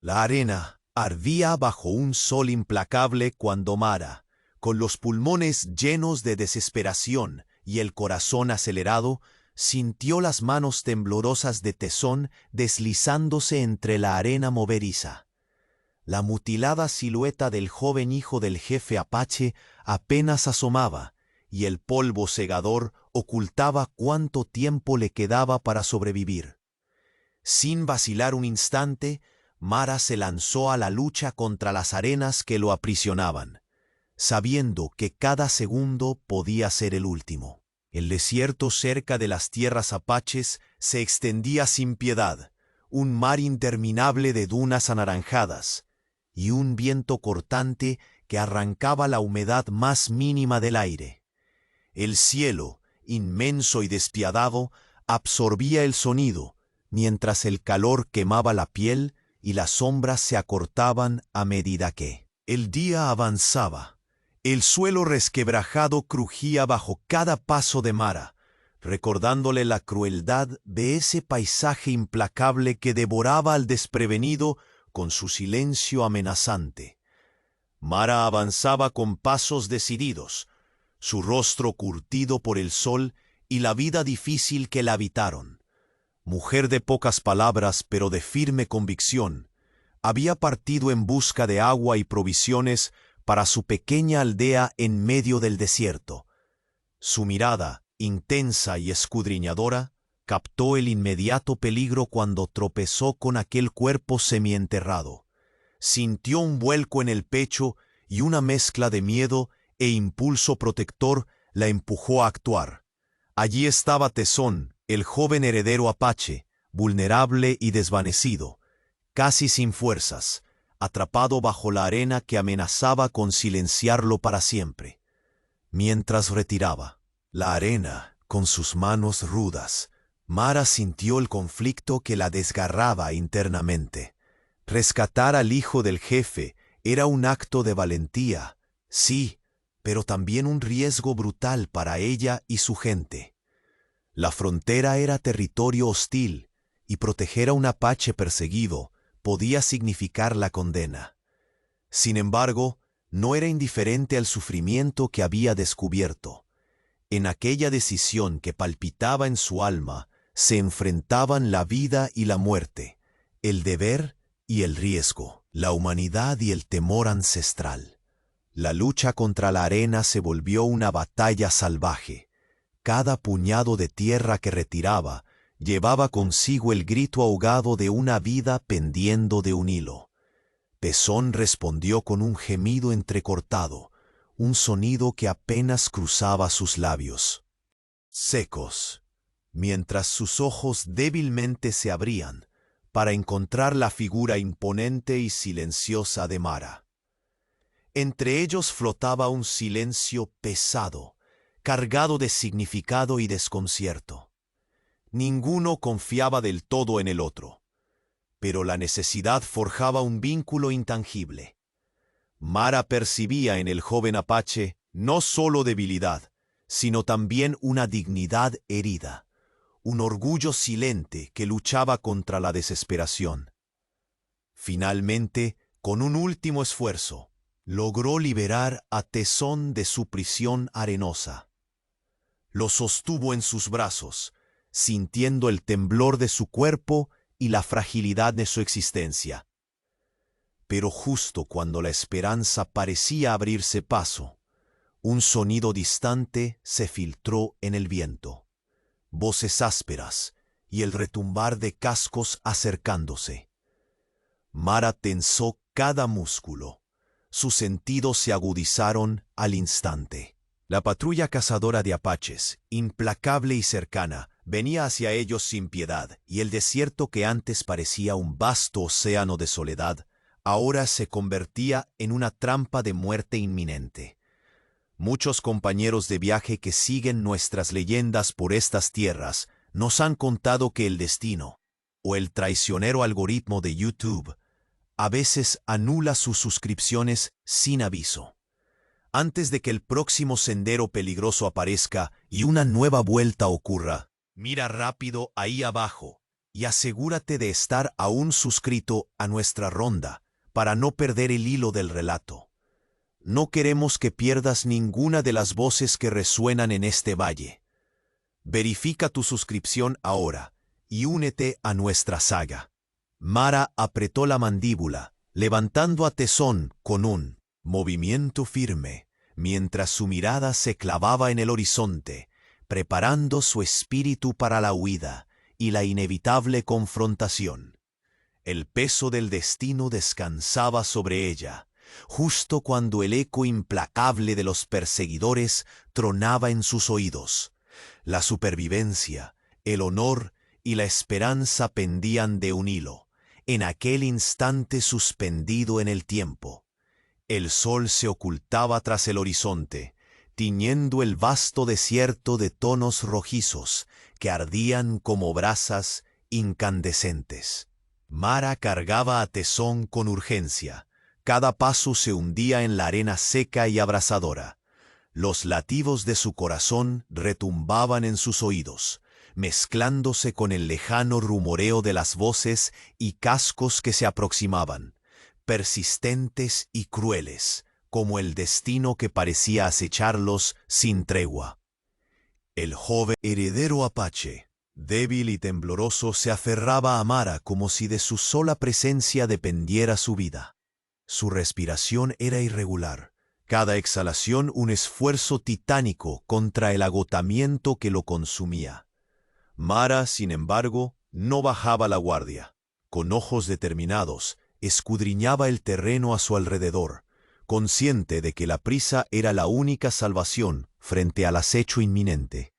La arena ardía bajo un sol implacable cuando Mara, con los pulmones llenos de desesperación y el corazón acelerado, sintió las manos temblorosas de Tesón deslizándose entre la arena moveriza. La mutilada silueta del joven hijo del jefe apache apenas asomaba, y el polvo cegador ocultaba cuánto tiempo le quedaba para sobrevivir. Sin vacilar un instante, Mara se lanzó a la lucha contra las arenas que lo aprisionaban, sabiendo que cada segundo podía ser el último. El desierto cerca de las tierras apaches se extendía sin piedad, un mar interminable de dunas anaranjadas, y un viento cortante que arrancaba la humedad más mínima del aire. El cielo, inmenso y despiadado, absorbía el sonido, mientras el calor quemaba la piel y las sombras se acortaban a medida que el día avanzaba. El suelo resquebrajado crujía bajo cada paso de Mara, recordándole la crueldad de ese paisaje implacable que devoraba al desprevenido con su silencio amenazante. Mara avanzaba con pasos decididos, su rostro curtido por el sol y la vida difícil que la habitaron. Mujer de pocas palabras pero de firme convicción, había partido en busca de agua y provisiones para su pequeña aldea en medio del desierto. Su mirada, intensa y escudriñadora, captó el inmediato peligro cuando tropezó con aquel cuerpo semienterrado. Sintió un vuelco en el pecho y una mezcla de miedo e impulso protector la empujó a actuar. Allí estaba Tesón, el joven heredero apache, vulnerable y desvanecido, casi sin fuerzas, atrapado bajo la arena que amenazaba con silenciarlo para siempre. Mientras retiraba la arena con sus manos rudas, Mara sintió el conflicto que la desgarraba internamente. Rescatar al hijo del jefe era un acto de valentía, sí, pero también un riesgo brutal para ella y su gente. La frontera era territorio hostil, y proteger a un apache perseguido podía significar la condena. Sin embargo, no era indiferente al sufrimiento que había descubierto. En aquella decisión que palpitaba en su alma, se enfrentaban la vida y la muerte, el deber y el riesgo, la humanidad y el temor ancestral. La lucha contra la arena se volvió una batalla salvaje. Cada puñado de tierra que retiraba llevaba consigo el grito ahogado de una vida pendiendo de un hilo. Tesón respondió con un gemido entrecortado, un sonido que apenas cruzaba sus labios, secos, mientras sus ojos débilmente se abrían para encontrar la figura imponente y silenciosa de Mara. Entre ellos flotaba un silencio pesado, cargado de significado y desconcierto. Ninguno confiaba del todo en el otro, pero la necesidad forjaba un vínculo intangible. Mara percibía en el joven apache no solo debilidad, sino también una dignidad herida, un orgullo silente que luchaba contra la desesperación. Finalmente, con un último esfuerzo, logró liberar a Tesón de su prisión arenosa. Lo sostuvo en sus brazos, sintiendo el temblor de su cuerpo y la fragilidad de su existencia. Pero justo cuando la esperanza parecía abrirse paso, un sonido distante se filtró en el viento. Voces ásperas y el retumbar de cascos acercándose. Mara tensó cada músculo. Sus sentidos se agudizaron al instante. La patrulla cazadora de apaches, implacable y cercana, venía hacia ellos sin piedad, y el desierto que antes parecía un vasto océano de soledad, ahora se convertía en una trampa de muerte inminente. Muchos compañeros de viaje que siguen nuestras leyendas por estas tierras nos han contado que el destino, o el traicionero algoritmo de YouTube, a veces anula sus suscripciones sin aviso. Antes de que el próximo sendero peligroso aparezca y una nueva vuelta ocurra, mira rápido ahí abajo Y asegúrate de estar aún suscrito a nuestra ronda para no perder el hilo del relato. No queremos que pierdas ninguna de las voces que resuenan en este valle. Verifica tu suscripción ahora y únete a nuestra saga. Mara apretó la mandíbula, levantando a Tesón con un movimiento firme, mientras su mirada se clavaba en el horizonte, preparando su espíritu para la huida y la inevitable confrontación. El peso del destino descansaba sobre ella, justo cuando el eco implacable de los perseguidores tronaba en sus oídos. La supervivencia, el honor y la esperanza pendían de un hilo, en aquel instante suspendido en el tiempo. El sol se ocultaba tras el horizonte, tiñendo el vasto desierto de tonos rojizos que ardían como brasas incandescentes. Mara cargaba a Tesón con urgencia. Cada paso se hundía en la arena seca y abrasadora. Los latidos de su corazón retumbaban en sus oídos, mezclándose con el lejano rumoreo de las voces y cascos que se aproximaban, persistentes y crueles, como el destino que parecía acecharlos sin tregua. El joven heredero apache, débil y tembloroso, se aferraba a Mara como si de su sola presencia dependiera su vida. Su respiración era irregular, cada exhalación un esfuerzo titánico contra el agotamiento que lo consumía. Mara, sin embargo, no bajaba la guardia. Con ojos determinados, escudriñaba el terreno a su alrededor, consciente de que la prisa era la única salvación frente al acecho inminente.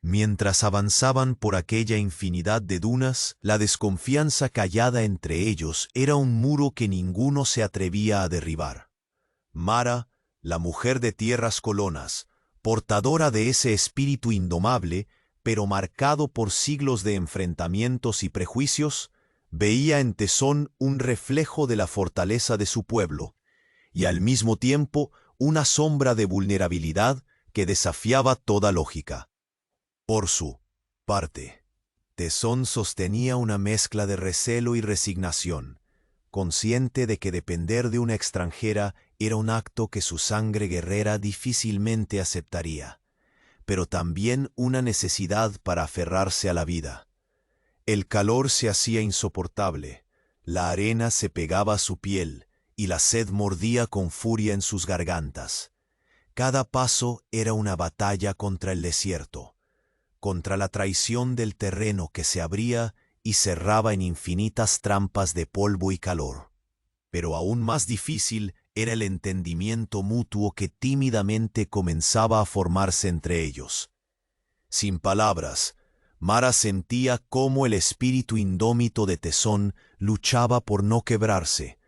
Mientras avanzaban por aquella infinidad de dunas, la desconfianza callada entre ellos era un muro que ninguno se atrevía a derribar. Mara, la mujer de tierras colonas, portadora de ese espíritu indomable, pero marcado por siglos de enfrentamientos y prejuicios, veía en Tesón un reflejo de la fortaleza de su pueblo, y al mismo tiempo una sombra de vulnerabilidad que desafiaba toda lógica. Por su parte, Tesón sostenía una mezcla de recelo y resignación, consciente de que depender de una extranjera era un acto que su sangre guerrera difícilmente aceptaría, pero también una necesidad para aferrarse a la vida. El calor se hacía insoportable, la arena se pegaba a su piel y la sed mordía con furia en sus gargantas. Cada paso era una batalla contra el desierto, contra la traición del terreno que se abría y cerraba en infinitas trampas de polvo y calor. Pero aún más difícil era el entendimiento mutuo que tímidamente comenzaba a formarse entre ellos. Sin palabras, Mara sentía cómo el espíritu indómito de Tesón luchaba por no quebrarse,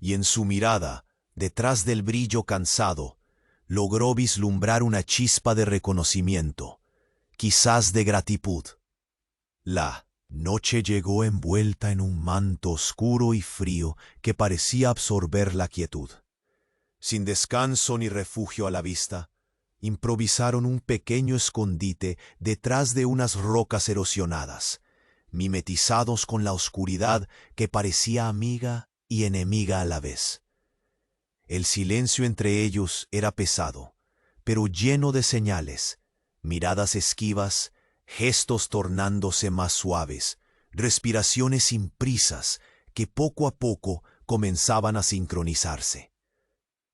y en su mirada, detrás del brillo cansado, logró vislumbrar una chispa de reconocimiento, quizás de gratitud. La noche llegó envuelta en un manto oscuro y frío que parecía absorber la quietud. Sin descanso ni refugio a la vista, improvisaron un pequeño escondite detrás de unas rocas erosionadas, mimetizados con la oscuridad que parecía amiga y enemiga a la vez. El silencio entre ellos era pesado, pero lleno de señales, miradas esquivas, gestos tornándose más suaves, respiraciones sin prisas que poco a poco comenzaban a sincronizarse.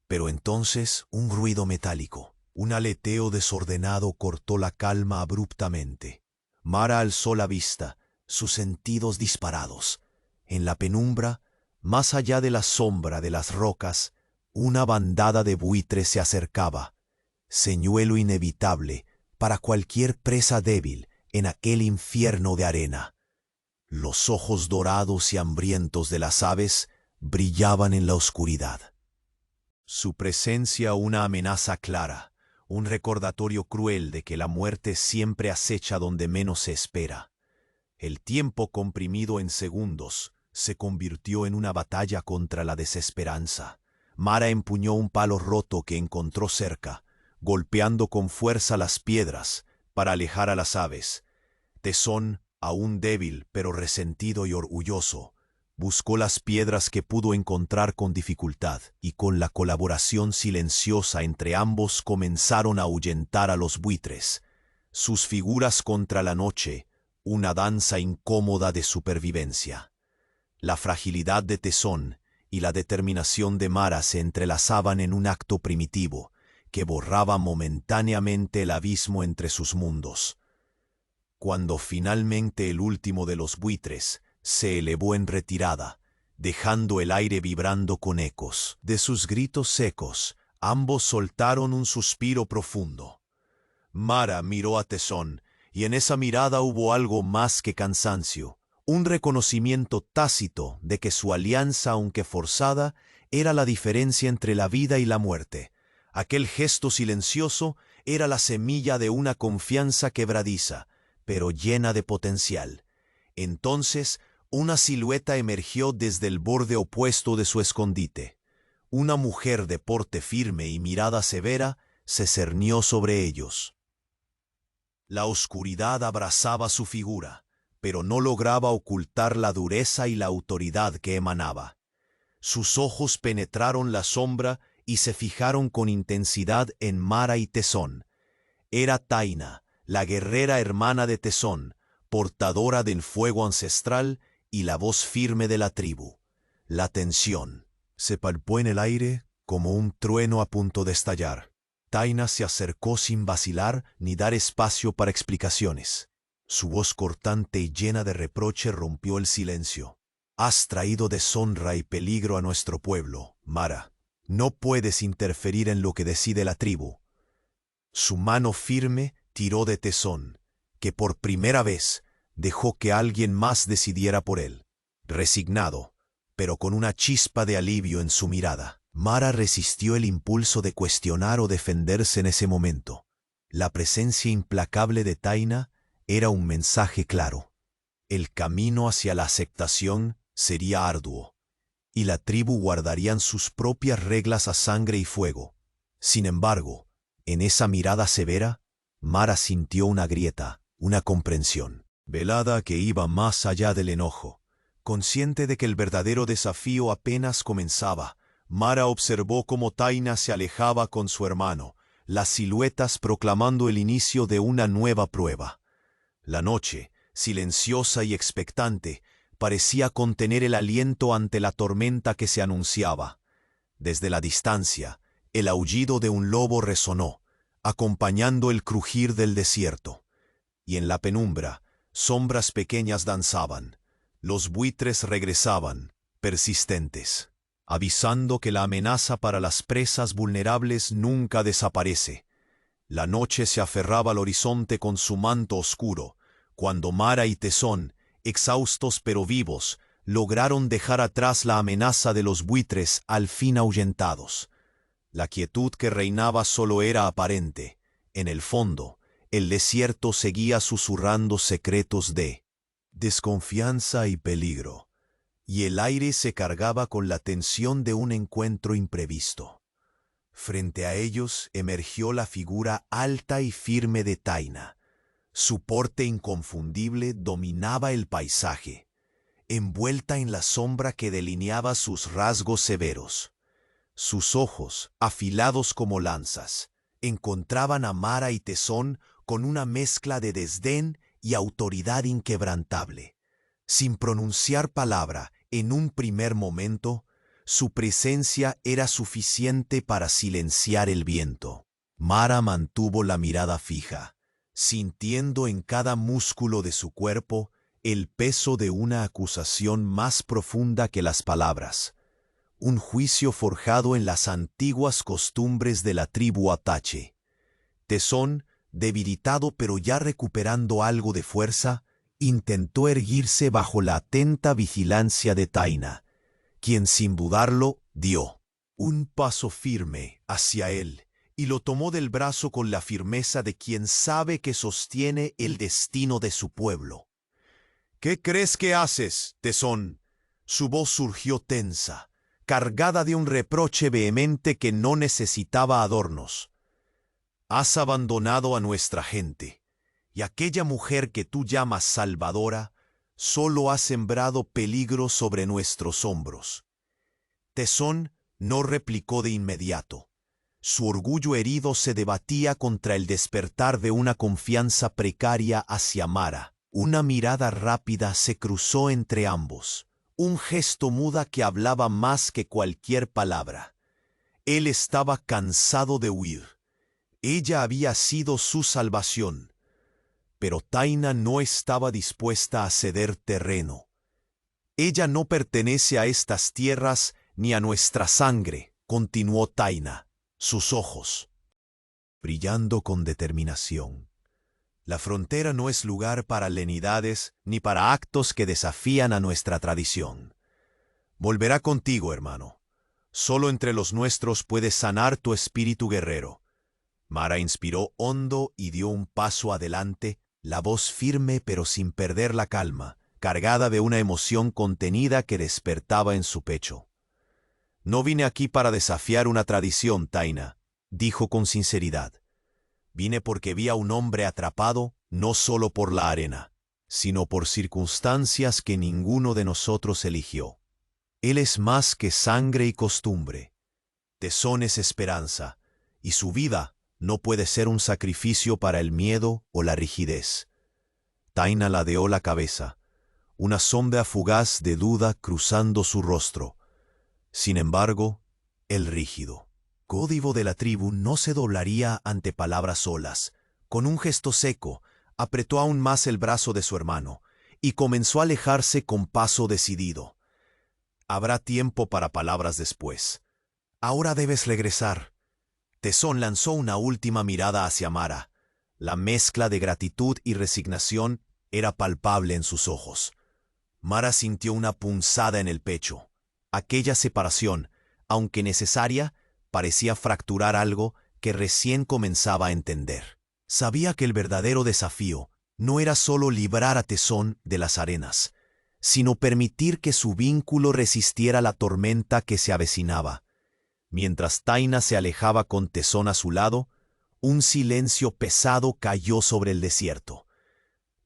Pero entonces un ruido metálico, un aleteo desordenado cortó la calma abruptamente. Mara alzó la vista, sus sentidos disparados. En la penumbra, más allá de la sombra de las rocas, una bandada de buitres se acercaba, señuelo inevitable para cualquier presa débil en aquel infierno de arena. Los ojos dorados y hambrientos de las aves brillaban en la oscuridad. Su presencia una amenaza clara, un recordatorio cruel de que la muerte siempre acecha donde menos se espera. El tiempo comprimido en segundos se convirtió en una batalla contra la desesperanza. Mara empuñó un palo roto que encontró cerca, golpeando con fuerza las piedras para alejar a las aves. Tesón Aún débil, pero resentido y orgulloso, buscó las piedras que pudo encontrar con dificultad, y con la colaboración silenciosa entre ambos comenzaron a ahuyentar a los buitres, sus figuras contra la noche, una danza incómoda de supervivencia. La fragilidad de Tesón y la determinación de Mara se entrelazaban en un acto primitivo que borraba momentáneamente el abismo entre sus mundos. Cuando finalmente el último de los buitres se elevó en retirada, dejando el aire vibrando con ecos de sus gritos secos, ambos soltaron un suspiro profundo. Mara miró a Tesón, y en esa mirada hubo algo más que cansancio, un reconocimiento tácito de que su alianza, aunque forzada, era la diferencia entre la vida y la muerte. Aquel gesto silencioso era la semilla de una confianza quebradiza, pero llena de potencial. Entonces, una silueta emergió desde el borde opuesto de su escondite. Una mujer de porte firme y mirada severa se cernió sobre ellos. La oscuridad abrazaba su figura, pero no lograba ocultar la dureza y la autoridad que emanaba. Sus ojos penetraron la sombra y se fijaron con intensidad en Mara y Tesón. Era Taina, la guerrera hermana de Tesón, portadora del fuego ancestral y la voz firme de la tribu. La tensión se palpó en el aire como un trueno a punto de estallar. Taina se acercó sin vacilar ni dar espacio para explicaciones. Su voz cortante y llena de reproche rompió el silencio. «Has traído deshonra y peligro a nuestro pueblo, Mara. No puedes interferir en lo que decide la tribu». Su mano firme tiró de Tesón, que por primera vez dejó que alguien más decidiera por él. Resignado, pero con una chispa de alivio en su mirada, Mara resistió el impulso de cuestionar o defenderse en ese momento. La presencia implacable de Taina era un mensaje claro. El camino hacia la aceptación sería arduo, y la tribu guardarían sus propias reglas a sangre y fuego. Sin embargo, en esa mirada severa, Mara sintió una grieta, una comprensión velada que iba más allá del enojo. Consciente de que el verdadero desafío apenas comenzaba, Mara observó cómo Taina se alejaba con su hermano, las siluetas proclamando el inicio de una nueva prueba. La noche, silenciosa y expectante, parecía contener el aliento ante la tormenta que se anunciaba. Desde la distancia, el aullido de un lobo resonó, acompañando el crujir del desierto. Y en la penumbra, sombras pequeñas danzaban. Los buitres regresaban, persistentes, avisando que la amenaza para las presas vulnerables nunca desaparece. La noche se aferraba al horizonte con su manto oscuro, cuando Mara y Tesón, exhaustos pero vivos, lograron dejar atrás la amenaza de los buitres al fin ahuyentados. La quietud que reinaba solo era aparente. En el fondo, el desierto seguía susurrando secretos de desconfianza y peligro, y el aire se cargaba con la tensión de un encuentro imprevisto. Frente a ellos emergió la figura alta y firme de Taina. Su porte inconfundible dominaba el paisaje, envuelta en la sombra que delineaba sus rasgos severos. Sus ojos, afilados como lanzas, encontraban a Mara y Tesón con una mezcla de desdén y autoridad inquebrantable. Sin pronunciar palabra en un primer momento, su presencia era suficiente para silenciar el viento. Mara mantuvo la mirada fija, sintiendo en cada músculo de su cuerpo el peso de una acusación más profunda que las palabras. Un juicio forjado en las antiguas costumbres de la tribu Atache. Tesón, debilitado pero ya recuperando algo de fuerza, intentó erguirse bajo la atenta vigilancia de Taina, quien sin dudarlo dio un paso firme hacia él y lo tomó del brazo con la firmeza de quien sabe que sostiene el destino de su pueblo. «¿Qué crees que haces, Tesón?». Su voz surgió tensa, cargada de un reproche vehemente que no necesitaba adornos. «Has abandonado a nuestra gente, y aquella mujer que tú llamas Salvadora solo ha sembrado peligro sobre nuestros hombros. Tesón no replicó de inmediato. Su orgullo herido se debatía contra el despertar de una confianza precaria hacia Mara. Una mirada rápida se cruzó entre ambos, un gesto muda que hablaba más que cualquier palabra. Él estaba cansado de huir. Ella había sido su salvación. Pero Taina no estaba dispuesta a ceder terreno. Ella no pertenece a estas tierras ni a nuestra sangre, continuó Taina, sus ojos brillando con determinación. La frontera no es lugar para lenidades ni para actos que desafían a nuestra tradición. Volverá contigo, hermano. Solo entre los nuestros puedes sanar tu espíritu guerrero. Mara inspiró hondo y dio un paso adelante, la voz firme pero sin perder la calma, cargada de una emoción contenida que despertaba en su pecho. No vine aquí para desafiar una tradición, Taina, dijo con sinceridad. Vine porque vi a un hombre atrapado no solo por la arena, sino por circunstancias que ninguno de nosotros eligió. Él es más que sangre y costumbre. Tesón es esperanza, y su vida no puede ser un sacrificio para el miedo o la rigidez. Taina ladeó la cabeza, una sombra fugaz de duda cruzando su rostro. Sin embargo, el rígido código de la tribu no se doblaría ante palabras solas. Con un gesto seco, apretó aún más el brazo de su hermano y comenzó a alejarse con paso decidido. Habrá tiempo para palabras después. Ahora debes regresar. Tesón lanzó una última mirada hacia Mara. La mezcla de gratitud y resignación era palpable en sus ojos. Mara sintió una punzada en el pecho. Aquella separación, aunque necesaria, parecía fracturar algo que recién comenzaba a entender. Sabía que el verdadero desafío no era solo librar a Tesón de las arenas, sino permitir que su vínculo resistiera la tormenta que se avecinaba. Mientras Taina se alejaba con Tesón a su lado, un silencio pesado cayó sobre el desierto.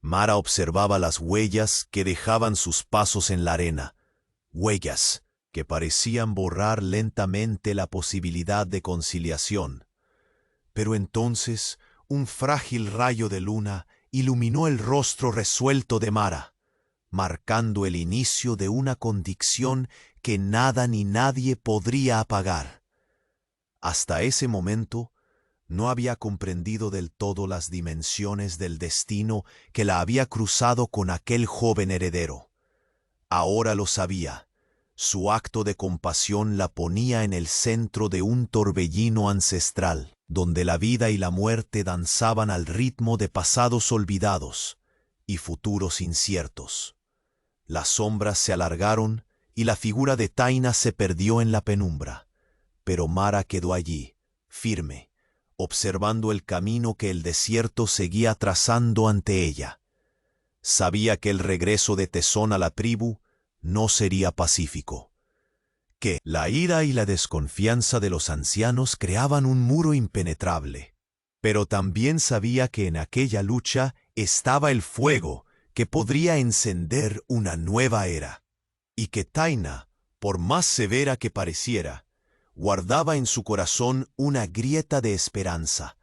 Mara observaba las huellas que dejaban sus pasos en la arena, huellas que parecían borrar lentamente la posibilidad de conciliación. Pero entonces un frágil rayo de luna iluminó el rostro resuelto de Mara, marcando el inicio de una convicción que nada ni nadie podría apagar. Hasta ese momento no había comprendido del todo las dimensiones del destino que la había cruzado con aquel joven heredero. Ahora lo sabía. Su acto de compasión la ponía en el centro de un torbellino ancestral, donde la vida y la muerte danzaban al ritmo de pasados olvidados y futuros inciertos. Las sombras se alargaron y la figura de Taina se perdió en la penumbra, pero Mara quedó allí, firme, observando el camino que el desierto seguía trazando ante ella. Sabía que el regreso de Tesón a la tribu no sería pacífico, que la ira y la desconfianza de los ancianos creaban un muro impenetrable. Pero también sabía que en aquella lucha estaba el fuego que podría encender una nueva era, y que Taina, por más severa que pareciera, guardaba en su corazón una grieta de esperanza,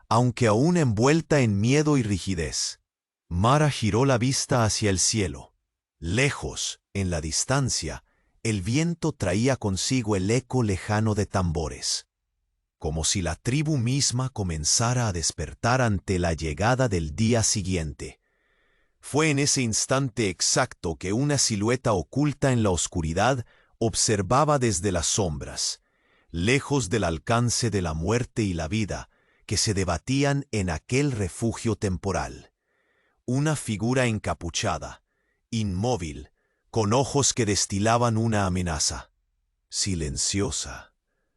aunque aún envuelta en miedo y rigidez. Mara giró la vista hacia el cielo. Lejos, en la distancia, el viento traía consigo el eco lejano de tambores, como si la tribu misma comenzara a despertar ante la llegada del día siguiente. Fue en ese instante exacto que una silueta oculta en la oscuridad observaba desde las sombras, lejos del alcance de la muerte y la vida que se debatían en aquel refugio temporal. Una figura encapuchada, inmóvil, con ojos que destilaban una amenaza. Silenciosa,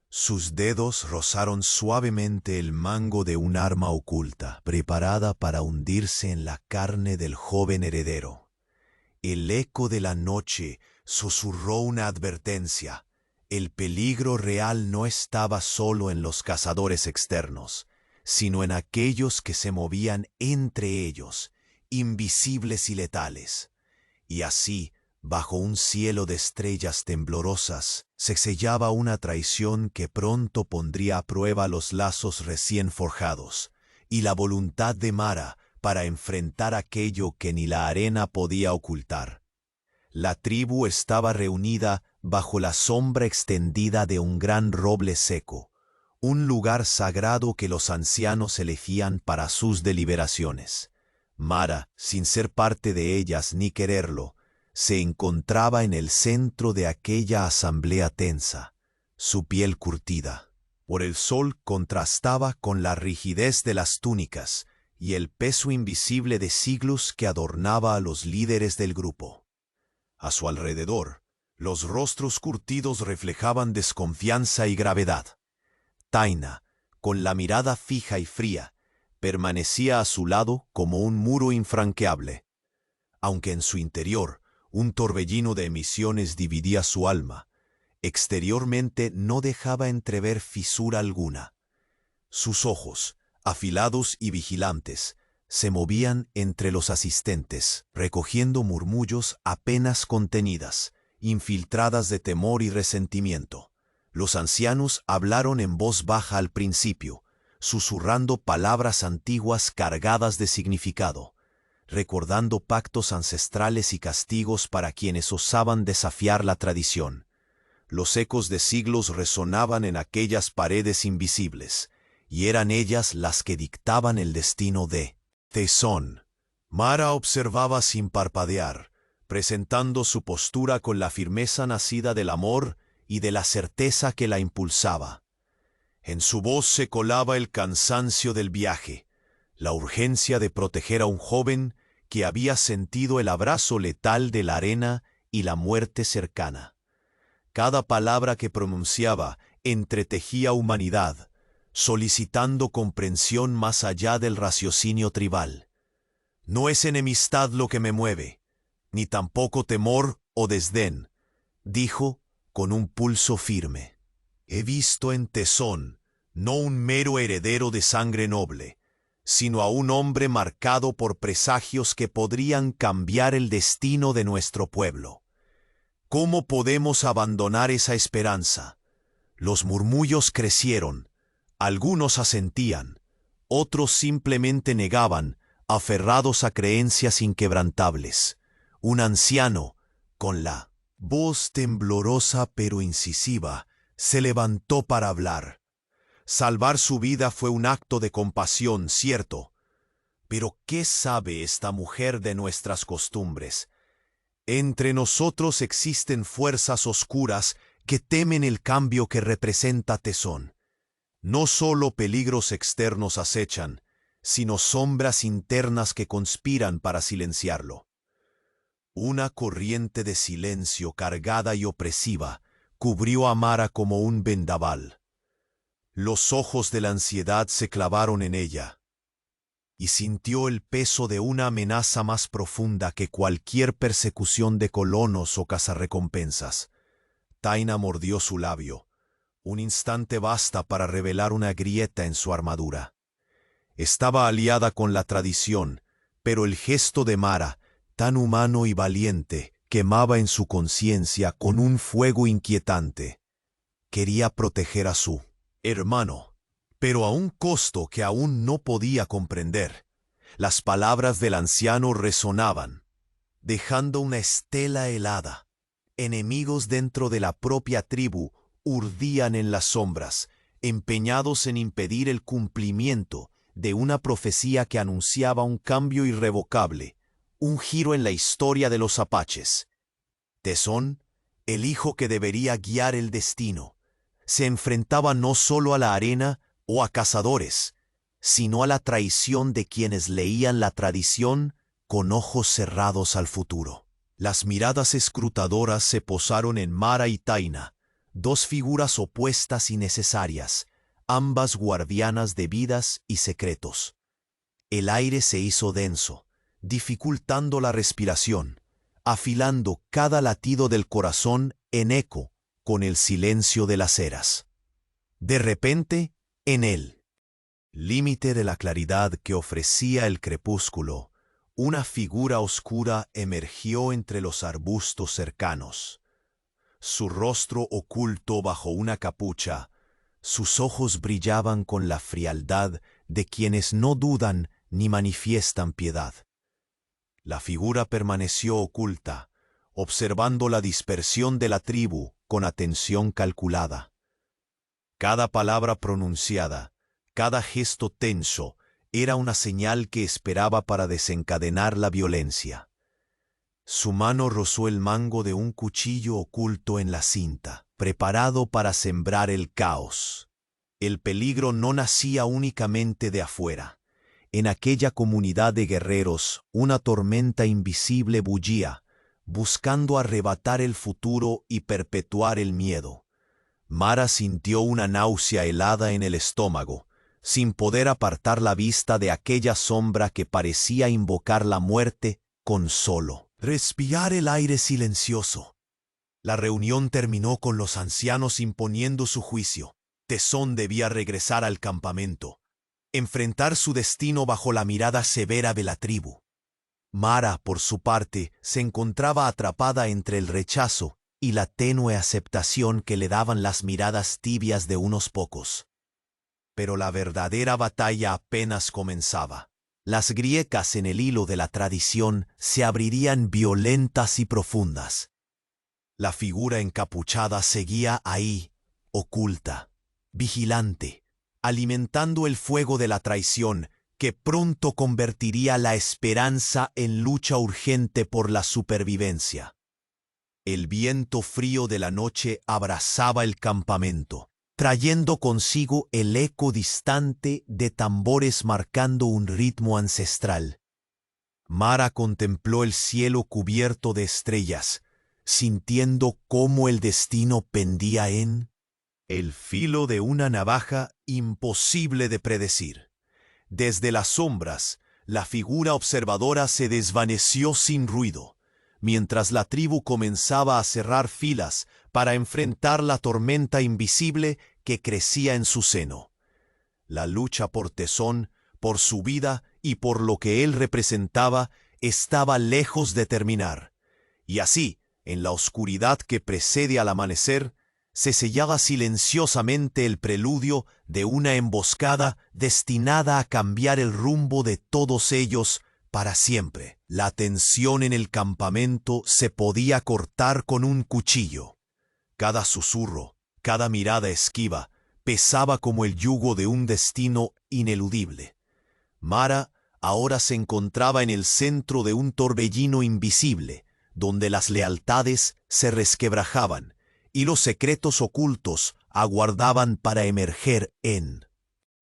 sus dedos rozaron suavemente el mango de un arma oculta, preparada para hundirse en la carne del joven heredero. El eco de la noche susurró una advertencia. El peligro real no estaba solo en los cazadores externos, sino en aquellos que se movían entre ellos, invisibles y letales. Y así, bajo un cielo de estrellas temblorosas, se sellaba una traición que pronto pondría a prueba los lazos recién forjados, y la voluntad de Mara para enfrentar aquello que ni la arena podía ocultar. La tribu estaba reunida bajo la sombra extendida de un gran roble seco, un lugar sagrado que los ancianos elegían para sus deliberaciones. Mara, sin ser parte de ellas ni quererlo, se encontraba en el centro de aquella asamblea tensa. Su piel curtida por el sol contrastaba con la rigidez de las túnicas y el peso invisible de siglos que adornaba a los líderes del grupo. A su alrededor, los rostros curtidos reflejaban desconfianza y gravedad. Taina, con la mirada fija y fría, permanecía a su lado como un muro infranqueable. Aunque en su interior un torbellino de emociones dividía su alma, exteriormente no dejaba entrever fisura alguna. Sus ojos, afilados y vigilantes, se movían entre los asistentes, recogiendo murmullos apenas contenidas, infiltradas de temor y resentimiento. Los ancianos hablaron en voz baja al principio, susurrando palabras antiguas cargadas de significado, recordando pactos ancestrales y castigos para quienes osaban desafiar la tradición. Los ecos de siglos resonaban en aquellas paredes invisibles, y eran ellas las que dictaban el destino de Tesón. Mara observaba sin parpadear, presentando su postura con la firmeza nacida del amor y de la certeza que la impulsaba. En su voz se colaba el cansancio del viaje, la urgencia de proteger a un joven que había sentido el abrazo letal de la arena y la muerte cercana. Cada palabra que pronunciaba entretejía humanidad, solicitando comprensión más allá del raciocinio tribal. No es enemistad lo que me mueve, ni tampoco temor o desdén, dijo con un pulso firme. He visto en Tesón no un mero heredero de sangre noble, sino a un hombre marcado por presagios que podrían cambiar el destino de nuestro pueblo. ¿Cómo podemos abandonar esa esperanza? Los murmullos crecieron, algunos asentían, otros simplemente negaban, aferrados a creencias inquebrantables. Un anciano, con la voz temblorosa pero incisiva, se levantó para hablar. Salvar su vida fue un acto de compasión, cierto. Pero ¿qué sabe esta mujer de nuestras costumbres? Entre nosotros existen fuerzas oscuras que temen el cambio que representa Tesón. No solo peligros externos acechan, sino sombras internas que conspiran para silenciarlo. Una corriente de silencio cargada y opresiva cubrió a Mara como un vendaval. Los ojos de la ansiedad se clavaron en ella, y sintió el peso de una amenaza más profunda que cualquier persecución de colonos o cazarrecompensas. Taina mordió su labio. Un instante basta para revelar una grieta en su armadura. Estaba aliada con la tradición, pero el gesto de Mara, tan humano y valiente, quemaba en su conciencia con un fuego inquietante. Quería proteger a su hermano, pero a un costo que aún no podía comprender. Las palabras del anciano resonaban, dejando una estela helada. Enemigos dentro de la propia tribu urdían en las sombras, empeñados en impedir el cumplimiento de una profecía que anunciaba un cambio irrevocable, un giro en la historia de los apaches. Tesón, el hijo que debería guiar el destino, se enfrentaba no solo a la arena o a cazadores, sino a la traición de quienes leían la tradición con ojos cerrados al futuro. Las miradas escrutadoras se posaron en Mara y Taina, dos figuras opuestas y necesarias, ambas guardianas de vidas y secretos. El aire se hizo denso, dificultando la respiración, afilando cada latido del corazón en eco con el silencio de las eras. De repente, en él, límite de la claridad que ofrecía el crepúsculo, una figura oscura emergió entre los arbustos cercanos. Su rostro oculto bajo una capucha, sus ojos brillaban con la frialdad de quienes no dudan ni manifiestan piedad. La figura permaneció oculta, observando la dispersión de la tribu con atención calculada. Cada palabra pronunciada, cada gesto tenso, era una señal que esperaba para desencadenar la violencia. Su mano rozó el mango de un cuchillo oculto en la cinta, preparado para sembrar el caos. El peligro no nacía únicamente de afuera. En aquella comunidad de guerreros, una tormenta invisible bullía, buscando arrebatar el futuro y perpetuar el miedo. Mara sintió una náusea helada en el estómago, sin poder apartar la vista de aquella sombra que parecía invocar la muerte con solo respirar el aire silencioso. La reunión terminó con los ancianos imponiendo su juicio. Tesón debía regresar al campamento, enfrentar su destino bajo la mirada severa de la tribu. Mara, por su parte, se encontraba atrapada entre el rechazo y la tenue aceptación que le daban las miradas tibias de unos pocos. Pero la verdadera batalla apenas comenzaba. Las grietas en el hilo de la tradición se abrirían violentas y profundas. La figura encapuchada seguía ahí, oculta, vigilante, alimentando el fuego de la traición que pronto convertiría la esperanza en lucha urgente por la supervivencia. El viento frío de la noche abrazaba el campamento, trayendo consigo el eco distante de tambores marcando un ritmo ancestral. Mara contempló el cielo cubierto de estrellas, sintiendo cómo el destino pendía en el filo de una navaja imposible de predecir. Desde las sombras, la figura observadora se desvaneció sin ruido, mientras la tribu comenzaba a cerrar filas para enfrentar la tormenta invisible que crecía en su seno. La lucha por Tesón, por su vida y por lo que él representaba, estaba lejos de terminar. Y así, en la oscuridad que precede al amanecer, se sellaba silenciosamente el preludio de una emboscada destinada a cambiar el rumbo de todos ellos para siempre. La tensión en el campamento se podía cortar con un cuchillo. Cada susurro, cada mirada esquiva, pesaba como el yugo de un destino ineludible. Mara ahora se encontraba en el centro de un torbellino invisible, donde las lealtades se resquebrajaban y los secretos ocultos aguardaban para emerger en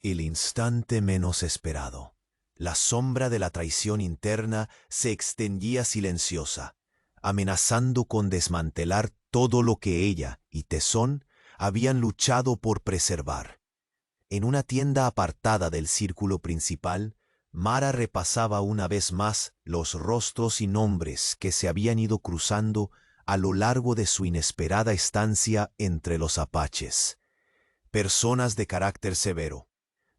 el instante menos esperado. La sombra de la traición interna se extendía silenciosa, amenazando con desmantelar todo lo que ella y Tesón habían luchado por preservar. En una tienda apartada del círculo principal, Mara repasaba una vez más los rostros y nombres que se habían ido cruzando a lo largo de su inesperada estancia entre los apaches. Personas de carácter severo,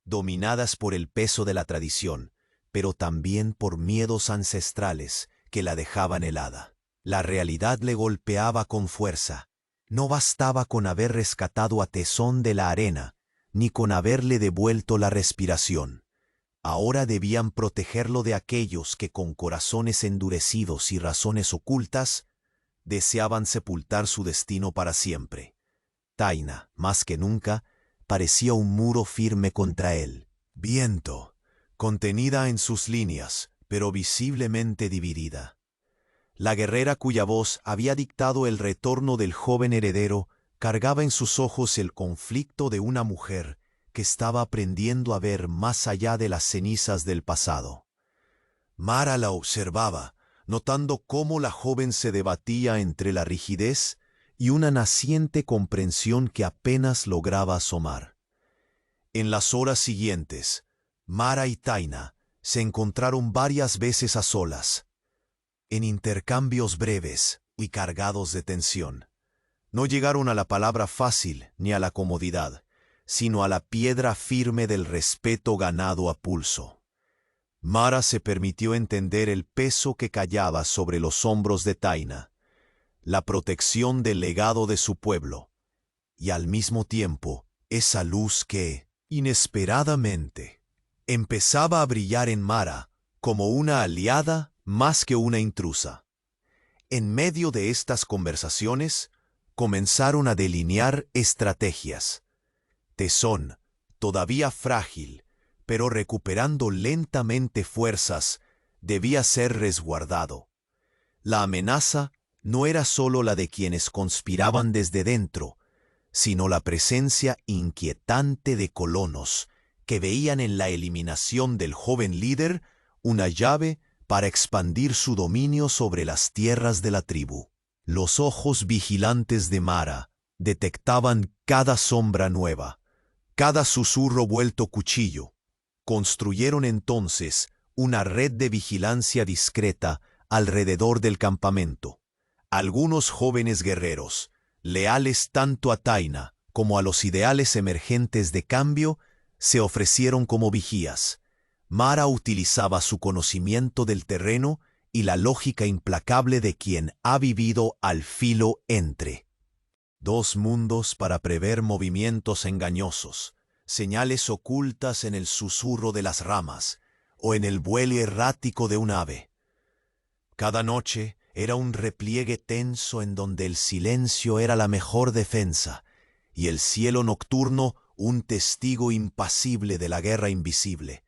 dominadas por el peso de la tradición, pero también por miedos ancestrales que la dejaban helada. La realidad le golpeaba con fuerza. No bastaba con haber rescatado a Tesón de la arena, ni con haberle devuelto la respiración. Ahora debían protegerlo de aquellos que con corazones endurecidos y razones ocultas deseaban sepultar su destino para siempre. Taina, más que nunca, parecía un muro firme contra él. Viento, contenida en sus líneas, pero visiblemente dividida. La guerrera cuya voz había dictado el retorno del joven heredero cargaba en sus ojos el conflicto de una mujer que estaba aprendiendo a ver más allá de las cenizas del pasado. Mara la observaba, notando cómo la joven se debatía entre la rigidez y una naciente comprensión que apenas lograba asomar. En las horas siguientes, Mara y Taina se encontraron varias veces a solas, en intercambios breves y cargados de tensión. No llegaron a la palabra fácil ni a la comodidad, sino a la piedra firme del respeto ganado a pulso. Mara se permitió entender el peso que cayaba sobre los hombros de Taina, la protección del legado de su pueblo, y al mismo tiempo esa luz que, inesperadamente, empezaba a brillar en Mara como una aliada más que una intrusa. En medio de estas conversaciones, comenzaron a delinear estrategias. Tesón, todavía frágil, pero recuperando lentamente fuerzas, debía ser resguardado. La amenaza no era sólo la de quienes conspiraban desde dentro, sino la presencia inquietante de colonos que veían en la eliminación del joven líder una llave para expandir su dominio sobre las tierras de la tribu. Los ojos vigilantes de Mara detectaban cada sombra nueva, cada susurro vuelto cuchillo. Construyeron entonces una red de vigilancia discreta alrededor del campamento. Algunos jóvenes guerreros, leales tanto a Taina como a los ideales emergentes de cambio, se ofrecieron como vigías. Mara utilizaba su conocimiento del terreno y la lógica implacable de quien ha vivido al filo entre dos mundos para prever movimientos engañosos, señales ocultas en el susurro de las ramas o en el vuelo errático de un ave. Cada noche era un repliegue tenso en donde el silencio era la mejor defensa y el cielo nocturno un testigo impasible de la guerra invisible.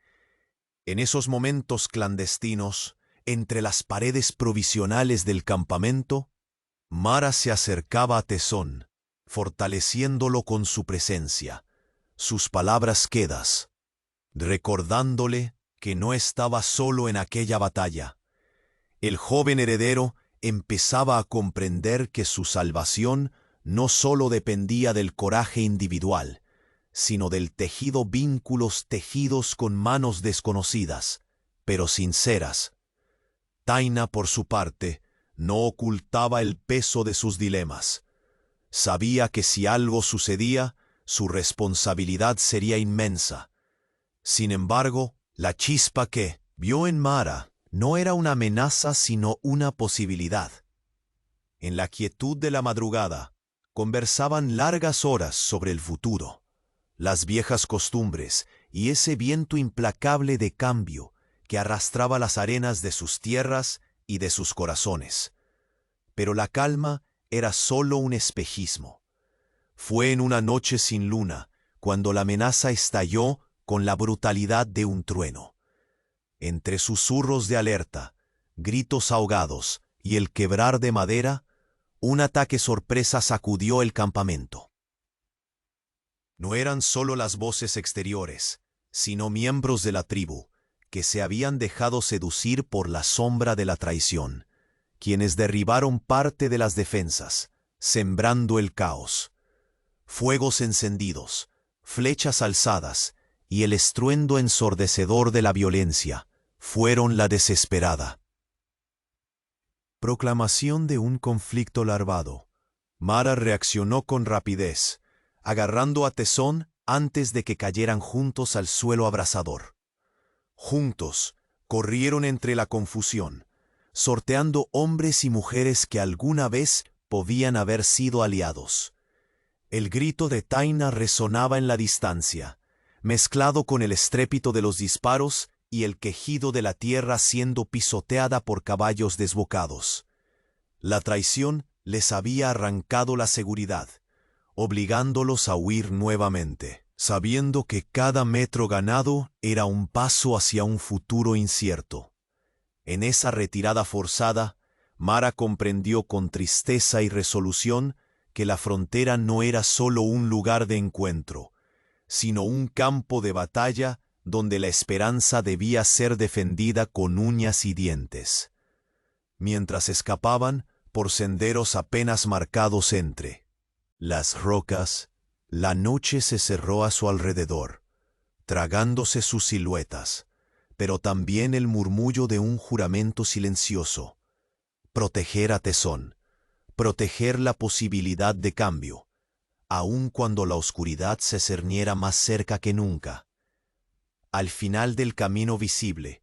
En esos momentos clandestinos, entre las paredes provisionales del campamento, Mara se acercaba a Tesón, fortaleciéndolo con su presencia, sus palabras quedas, recordándole que no estaba solo en aquella batalla. El joven heredero empezaba a comprender que su salvación no solo dependía del coraje individual, sino del tejido vínculos tejidos con manos desconocidas, pero sinceras. Taina, por su parte, no ocultaba el peso de sus dilemas. Sabía que si algo sucedía, su responsabilidad sería inmensa. Sin embargo, la chispa que vio en Mara no era una amenaza sino una posibilidad. En la quietud de la madrugada, conversaban largas horas sobre el futuro, las viejas costumbres y ese viento implacable de cambio que arrastraba las arenas de sus tierras y de sus corazones. Pero la calma era solo un espejismo. Fue en una noche sin luna cuando la amenaza estalló con la brutalidad de un trueno. Entre susurros de alerta, gritos ahogados y el quebrar de madera, un ataque sorpresa sacudió el campamento. No eran solo las voces exteriores, sino miembros de la tribu, que se habían dejado seducir por la sombra de la traición, quienes derribaron parte de las defensas, sembrando el caos. Fuegos encendidos, flechas alzadas y el estruendo ensordecedor de la violencia fueron la desesperada proclamación de un conflicto larvado. Mara reaccionó con rapidez, agarrando a Tesón antes de que cayeran juntos al suelo abrasador. Juntos, corrieron entre la confusión, sorteando hombres y mujeres que alguna vez podían haber sido aliados. El grito de Taina resonaba en la distancia, mezclado con el estrépito de los disparos y el quejido de la tierra siendo pisoteada por caballos desbocados. La traición les había arrancado la seguridad, obligándolos a huir nuevamente, sabiendo que cada metro ganado era un paso hacia un futuro incierto. En esa retirada forzada, Mara comprendió con tristeza y resolución que la frontera no era solo un lugar de encuentro, sino un campo de batalla donde la esperanza debía ser defendida con uñas y dientes. Mientras escapaban por senderos apenas marcados entre las rocas, la noche se cerró a su alrededor, tragándose sus siluetas, pero también el murmullo de un juramento silencioso: proteger a Tesón, proteger la posibilidad de cambio, aun cuando la oscuridad se cerniera más cerca que nunca. Al final del camino visible,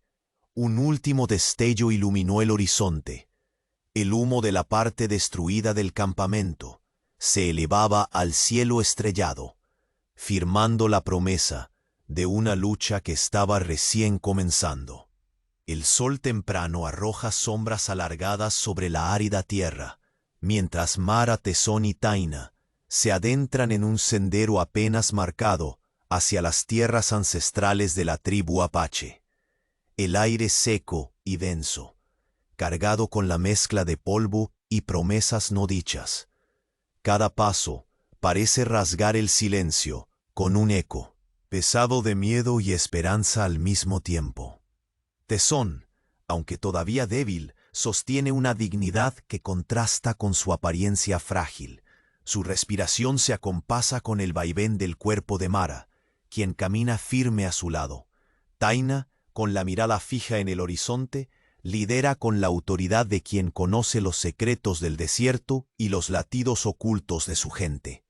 un último destello iluminó el horizonte. El humo de la parte destruida del campamento se elevaba al cielo estrellado, firmando la promesa de una lucha que estaba recién comenzando. El sol temprano arroja sombras alargadas sobre la árida tierra, mientras Mara, Tesón y Taina se adentran en un sendero apenas marcado hacia las tierras ancestrales de la tribu Apache. El aire seco y denso, cargado con la mezcla de polvo y promesas no dichas. Cada paso parece rasgar el silencio con un eco, pesado de miedo y esperanza al mismo tiempo. Tesón, aunque todavía débil, sostiene una dignidad que contrasta con su apariencia frágil. Su respiración se acompasa con el vaivén del cuerpo de Mara, quien camina firme a su lado. Taina, con la mirada fija en el horizonte, lidera con la autoridad de quien conoce los secretos del desierto y los latidos ocultos de su gente.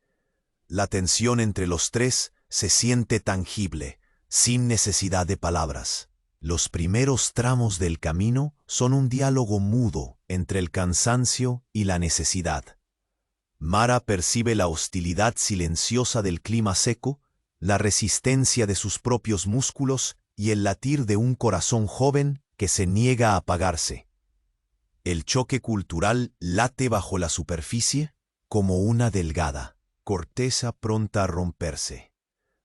La tensión entre los tres se siente tangible, sin necesidad de palabras. Los primeros tramos del camino son un diálogo mudo entre el cansancio y la necesidad. Mara percibe la hostilidad silenciosa del clima seco, la resistencia de sus propios músculos y el latir de un corazón joven que se niega a apagarse. El choque cultural late bajo la superficie como una delgada corteza pronta a romperse.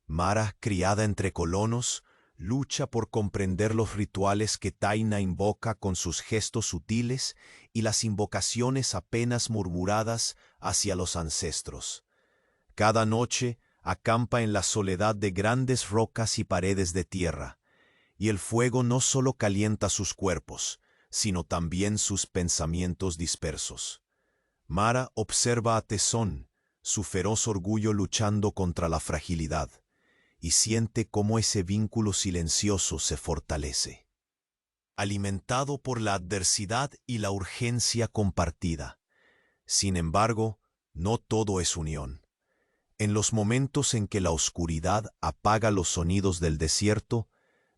Mara, criada entre colonos, lucha por comprender los rituales que Taina invoca con sus gestos sutiles y las invocaciones apenas murmuradas hacia los ancestros. Cada noche acampa en la soledad de grandes rocas y paredes de tierra, y el fuego no solo calienta sus cuerpos, sino también sus pensamientos dispersos. Mara observa a Tesón, su feroz orgullo luchando contra la fragilidad, y siente cómo ese vínculo silencioso se fortalece. Alimentado por la adversidad y la urgencia compartida. Sin embargo, no todo es unión. En los momentos en que la oscuridad apaga los sonidos del desierto,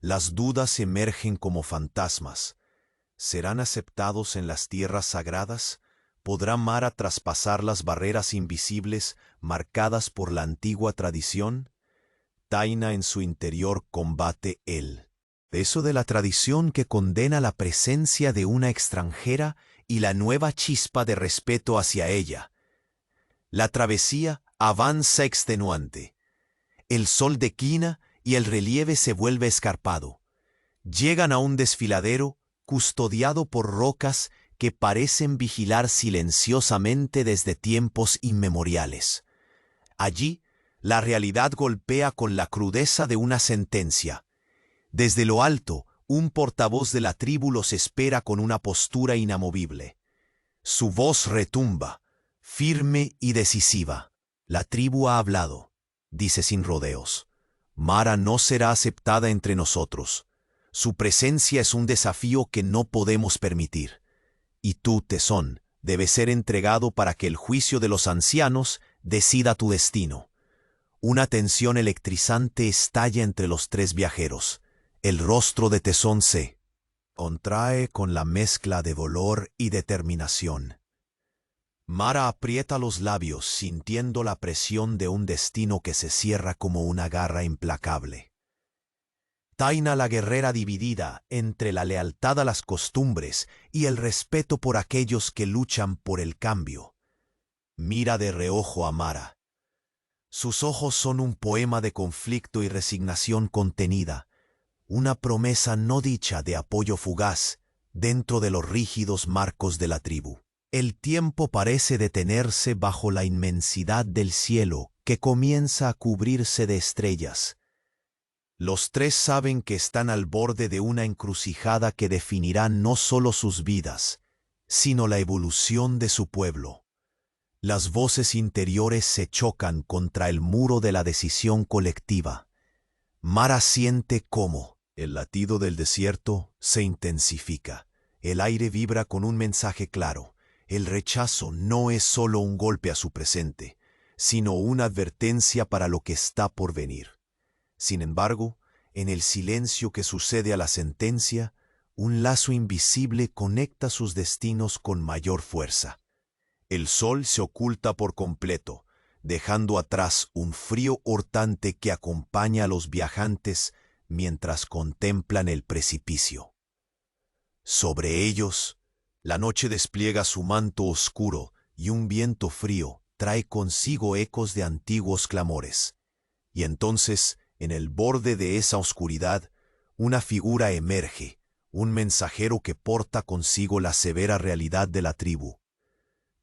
las dudas emergen como fantasmas. ¿Serán aceptados en las tierras sagradas? ¿Podrá Mara traspasar las barreras invisibles marcadas por la antigua tradición? Taina en su interior combate el peso de la tradición que condena la presencia de una extranjera y la nueva chispa de respeto hacia ella. La travesía avanza extenuante. El sol declina y el relieve se vuelve escarpado. Llegan a un desfiladero custodiado por rocas que parecen vigilar silenciosamente desde tiempos inmemoriales. Allí, la realidad golpea con la crudeza de una sentencia. Desde lo alto, un portavoz de la tribu los espera con una postura inamovible. Su voz retumba, firme y decisiva. La tribu ha hablado, dice sin rodeos. Mara no será aceptada entre nosotros. Su presencia es un desafío que no podemos permitir. Y tú, Tesón, debes ser entregado para que el juicio de los ancianos decida tu destino. Una tensión electrizante estalla entre los tres viajeros. El rostro de Tesón se contrae con la mezcla de dolor y determinación. Mara aprieta los labios sintiendo la presión de un destino que se cierra como una garra implacable. Taina, la guerrera dividida entre la lealtad a las costumbres y el respeto por aquellos que luchan por el cambio, mira de reojo a Mara. Sus ojos son un poema de conflicto y resignación contenida, una promesa no dicha de apoyo fugaz dentro de los rígidos marcos de la tribu. El tiempo parece detenerse bajo la inmensidad del cielo que comienza a cubrirse de estrellas. Los tres saben que están al borde de una encrucijada que definirá no solo sus vidas, sino la evolución de su pueblo. Las voces interiores se chocan contra el muro de la decisión colectiva. Mara siente cómo el latido del desierto se intensifica. El aire vibra con un mensaje claro. El rechazo no es solo un golpe a su presente, sino una advertencia para lo que está por venir. Sin embargo, en el silencio que sucede a la sentencia, un lazo invisible conecta sus destinos con mayor fuerza. El sol se oculta por completo, dejando atrás un frío hortante que acompaña a los viajantes mientras contemplan el precipicio. Sobre ellos, la noche despliega su manto oscuro y un viento frío trae consigo ecos de antiguos clamores. Y entonces, en el borde de esa oscuridad, una figura emerge, un mensajero que porta consigo la severa realidad de la tribu.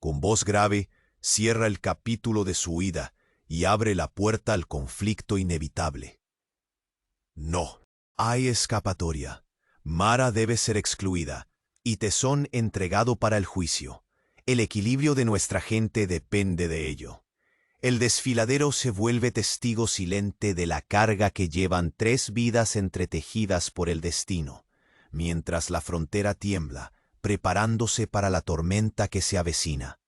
Con voz grave, cierra el capítulo de su huida y abre la puerta al conflicto inevitable. No hay escapatoria. Mara debe ser excluida y Tesón entregado para el juicio. El equilibrio de nuestra gente depende de ello. El desfiladero se vuelve testigo silente de la carga que llevan 3 vidas entretejidas por el destino, mientras la frontera tiembla, preparándose para la tormenta que se avecina.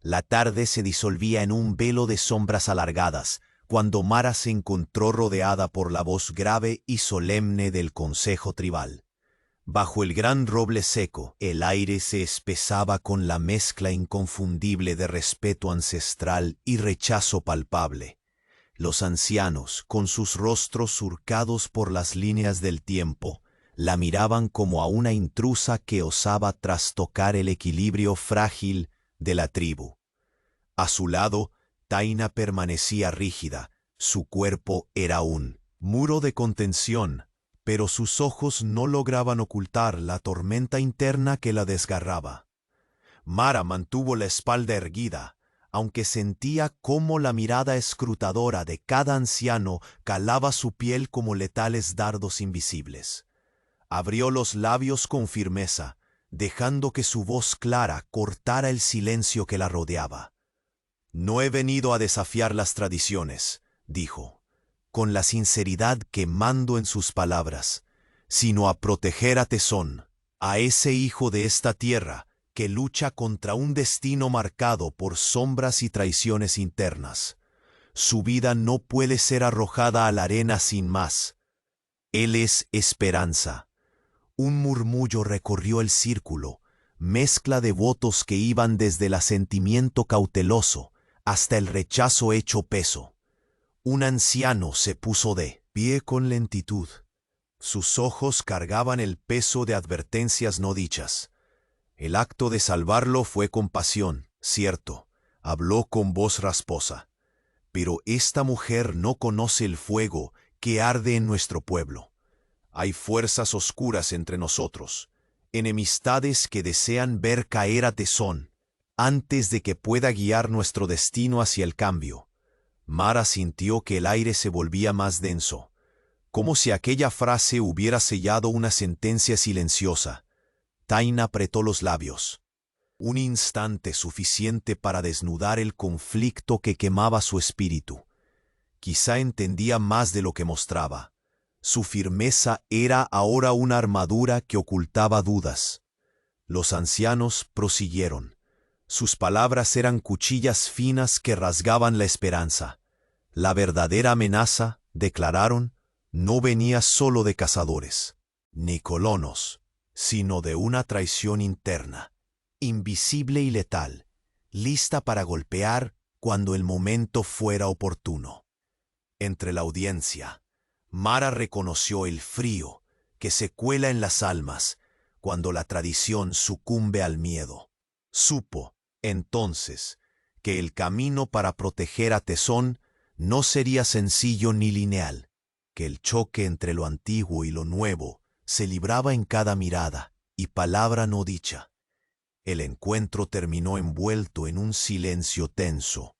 La tarde se disolvía en un velo de sombras alargadas, cuando Mara se encontró rodeada por la voz grave y solemne del consejo tribal. Bajo el gran roble seco, el aire se espesaba con la mezcla inconfundible de respeto ancestral y rechazo palpable. Los ancianos, con sus rostros surcados por las líneas del tiempo, la miraban como a una intrusa que osaba trastocar el equilibrio frágil de la tribu. A su lado, Taina permanecía rígida, su cuerpo era un muro de contención, pero sus ojos no lograban ocultar la tormenta interna que la desgarraba. Mara mantuvo la espalda erguida, aunque sentía cómo la mirada escrutadora de cada anciano calaba su piel como letales dardos invisibles. Abrió los labios con firmeza, dejando que su voz clara cortara el silencio que la rodeaba. «No he venido a desafiar las tradiciones», dijo, con la sinceridad quemando en sus palabras, «sino a proteger a Tesón, a ese hijo de esta tierra que lucha contra un destino marcado por sombras y traiciones internas. Su vida no puede ser arrojada a la arena sin más. Él es esperanza». Un murmullo recorrió el círculo, mezcla de votos que iban desde el asentimiento cauteloso hasta el rechazo hecho peso. Un anciano se puso de pie con lentitud. Sus ojos cargaban el peso de advertencias no dichas. El acto de salvarlo fue con pasión, cierto, habló con voz rasposa. Pero esta mujer no conoce el fuego que arde en nuestro pueblo. Hay fuerzas oscuras entre nosotros, enemistades que desean ver caer a Tesón antes de que pueda guiar nuestro destino hacia el cambio. Mara sintió que el aire se volvía más denso, como si aquella frase hubiera sellado una sentencia silenciosa. Taina apretó los labios. Un instante suficiente para desnudar el conflicto que quemaba su espíritu. Quizá entendía más de lo que mostraba. Su firmeza era ahora una armadura que ocultaba dudas. Los ancianos prosiguieron. Sus palabras eran cuchillas finas que rasgaban la esperanza. La verdadera amenaza, declararon, no venía solo de cazadores, ni colonos, sino de una traición interna, invisible y letal, lista para golpear cuando el momento fuera oportuno. Entre la audiencia, Mara reconoció el frío que se cuela en las almas cuando la tradición sucumbe al miedo. Supo, entonces, que el camino para proteger a Tesón no sería sencillo ni lineal, que el choque entre lo antiguo y lo nuevo se libraba en cada mirada y palabra no dicha. El encuentro terminó envuelto en un silencio tenso,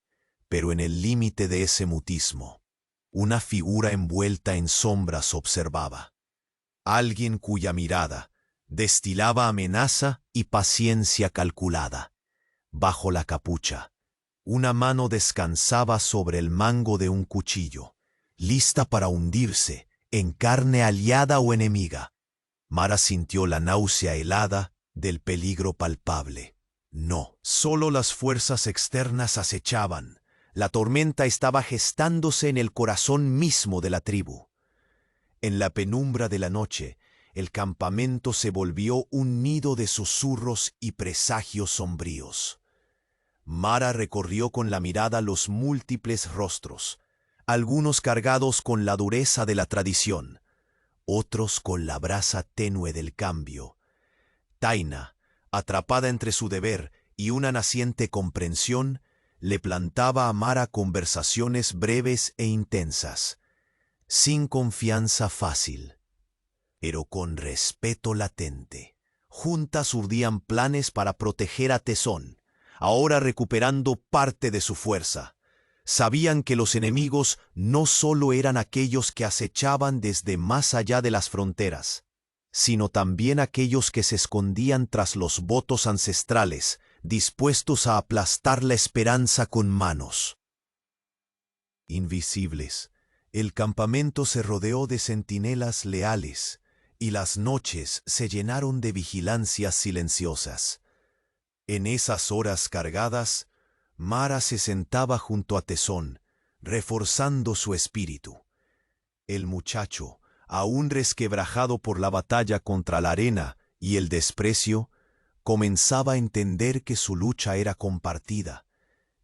pero en el límite de ese mutismo, una figura envuelta en sombras observaba. Alguien cuya mirada destilaba amenaza y paciencia calculada. Bajo la capucha, una mano descansaba sobre el mango de un cuchillo, lista para hundirse en carne aliada o enemiga. Mara sintió la náusea helada del peligro palpable. No, solo las fuerzas externas acechaban, La tormenta estaba gestándose en el corazón mismo de la tribu. En la penumbra de la noche, el campamento se volvió un nido de susurros y presagios sombríos. Mara recorrió con la mirada los múltiples rostros, algunos cargados con la dureza de la tradición, otros con la brasa tenue del cambio. Taina, atrapada entre su deber y una naciente comprensión, le plantaba a Mara conversaciones breves e intensas, sin confianza fácil, pero con respeto latente. Juntas urdían planes para proteger a Tesón, ahora recuperando parte de su fuerza. Sabían que los enemigos no solo eran aquellos que acechaban desde más allá de las fronteras, sino también aquellos que se escondían tras los votos ancestrales, dispuestos a aplastar la esperanza con manos. Invisibles, el campamento se rodeó de centinelas leales, y las noches se llenaron de vigilancias silenciosas. En esas horas cargadas, Mara se sentaba junto a Tesón, reforzando su espíritu. El muchacho, aún resquebrajado por la batalla contra la arena y el desprecio, comenzaba a entender que su lucha era compartida,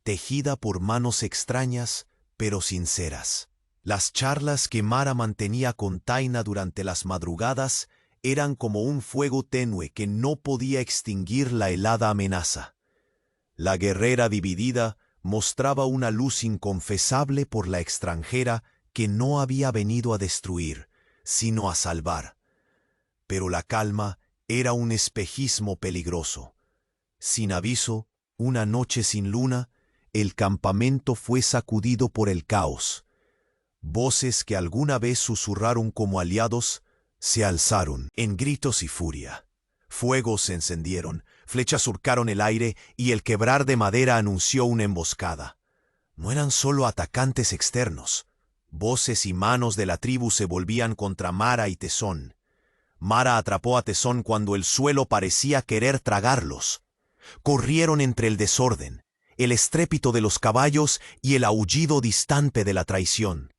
tejida por manos extrañas pero sinceras. Las charlas que Mara mantenía con Taina durante las madrugadas eran como un fuego tenue que no podía extinguir la helada amenaza. La guerrera dividida mostraba una luz inconfesable por la extranjera que no había venido a destruir, sino a salvar. Pero la calma era un espejismo peligroso. Sin aviso, una noche sin luna, el campamento fue sacudido por el caos. Voces que alguna vez susurraron como aliados se alzaron en gritos y furia. Fuegos se encendieron, flechas surcaron el aire y el quebrar de madera anunció una emboscada. No eran solo atacantes externos. Voces y manos de la tribu se volvían contra Mara y Tesón. Mara atrapó a Tesón cuando el suelo parecía querer tragarlos. Corrieron entre el desorden, el estrépito de los caballos y el aullido distante de la traición.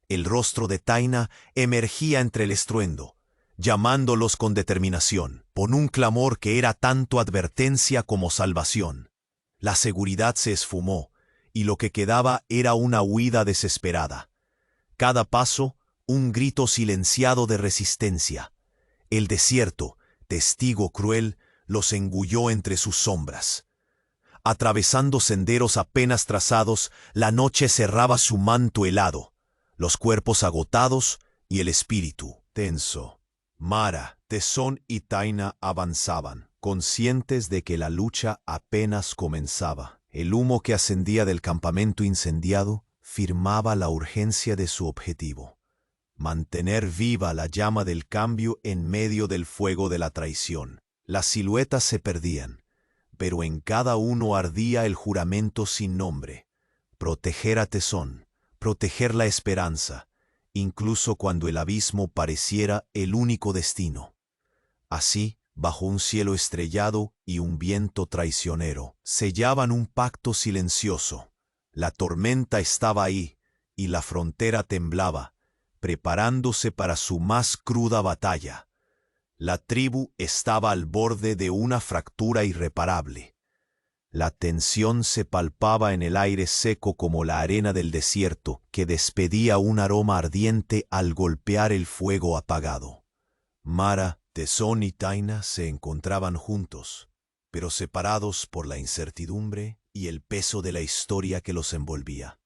El rostro de Taina emergía entre el estruendo, llamándolos con determinación, con un clamor que era tanto advertencia como salvación. La seguridad se esfumó, y lo que quedaba era una huida desesperada. Cada paso, un grito silenciado de resistencia. El desierto, testigo cruel, los engulló entre sus sombras. Atravesando senderos apenas trazados, la noche cerraba su manto helado, los cuerpos agotados y el espíritu tenso. Mara, Tesón y Taina avanzaban, conscientes de que la lucha apenas comenzaba. El humo que ascendía del campamento incendiado firmaba la urgencia de su objetivo: mantener viva la llama del cambio en medio del fuego de la traición. Las siluetas se perdían, pero en cada uno ardía el juramento sin nombre: proteger a Tesón, proteger la esperanza, incluso cuando el abismo pareciera el único destino. Así, bajo un cielo estrellado y un viento traicionero, sellaban un pacto silencioso. La tormenta estaba ahí, y la frontera temblaba, preparándose para su más cruda batalla. La tribu estaba al borde de una fractura irreparable. La tensión se palpaba en el aire seco como la arena del desierto, que despedía un aroma ardiente al golpear el fuego apagado. Mara, Tesón y Taina se encontraban juntos, pero separados por la incertidumbre y el peso de la historia que los envolvía.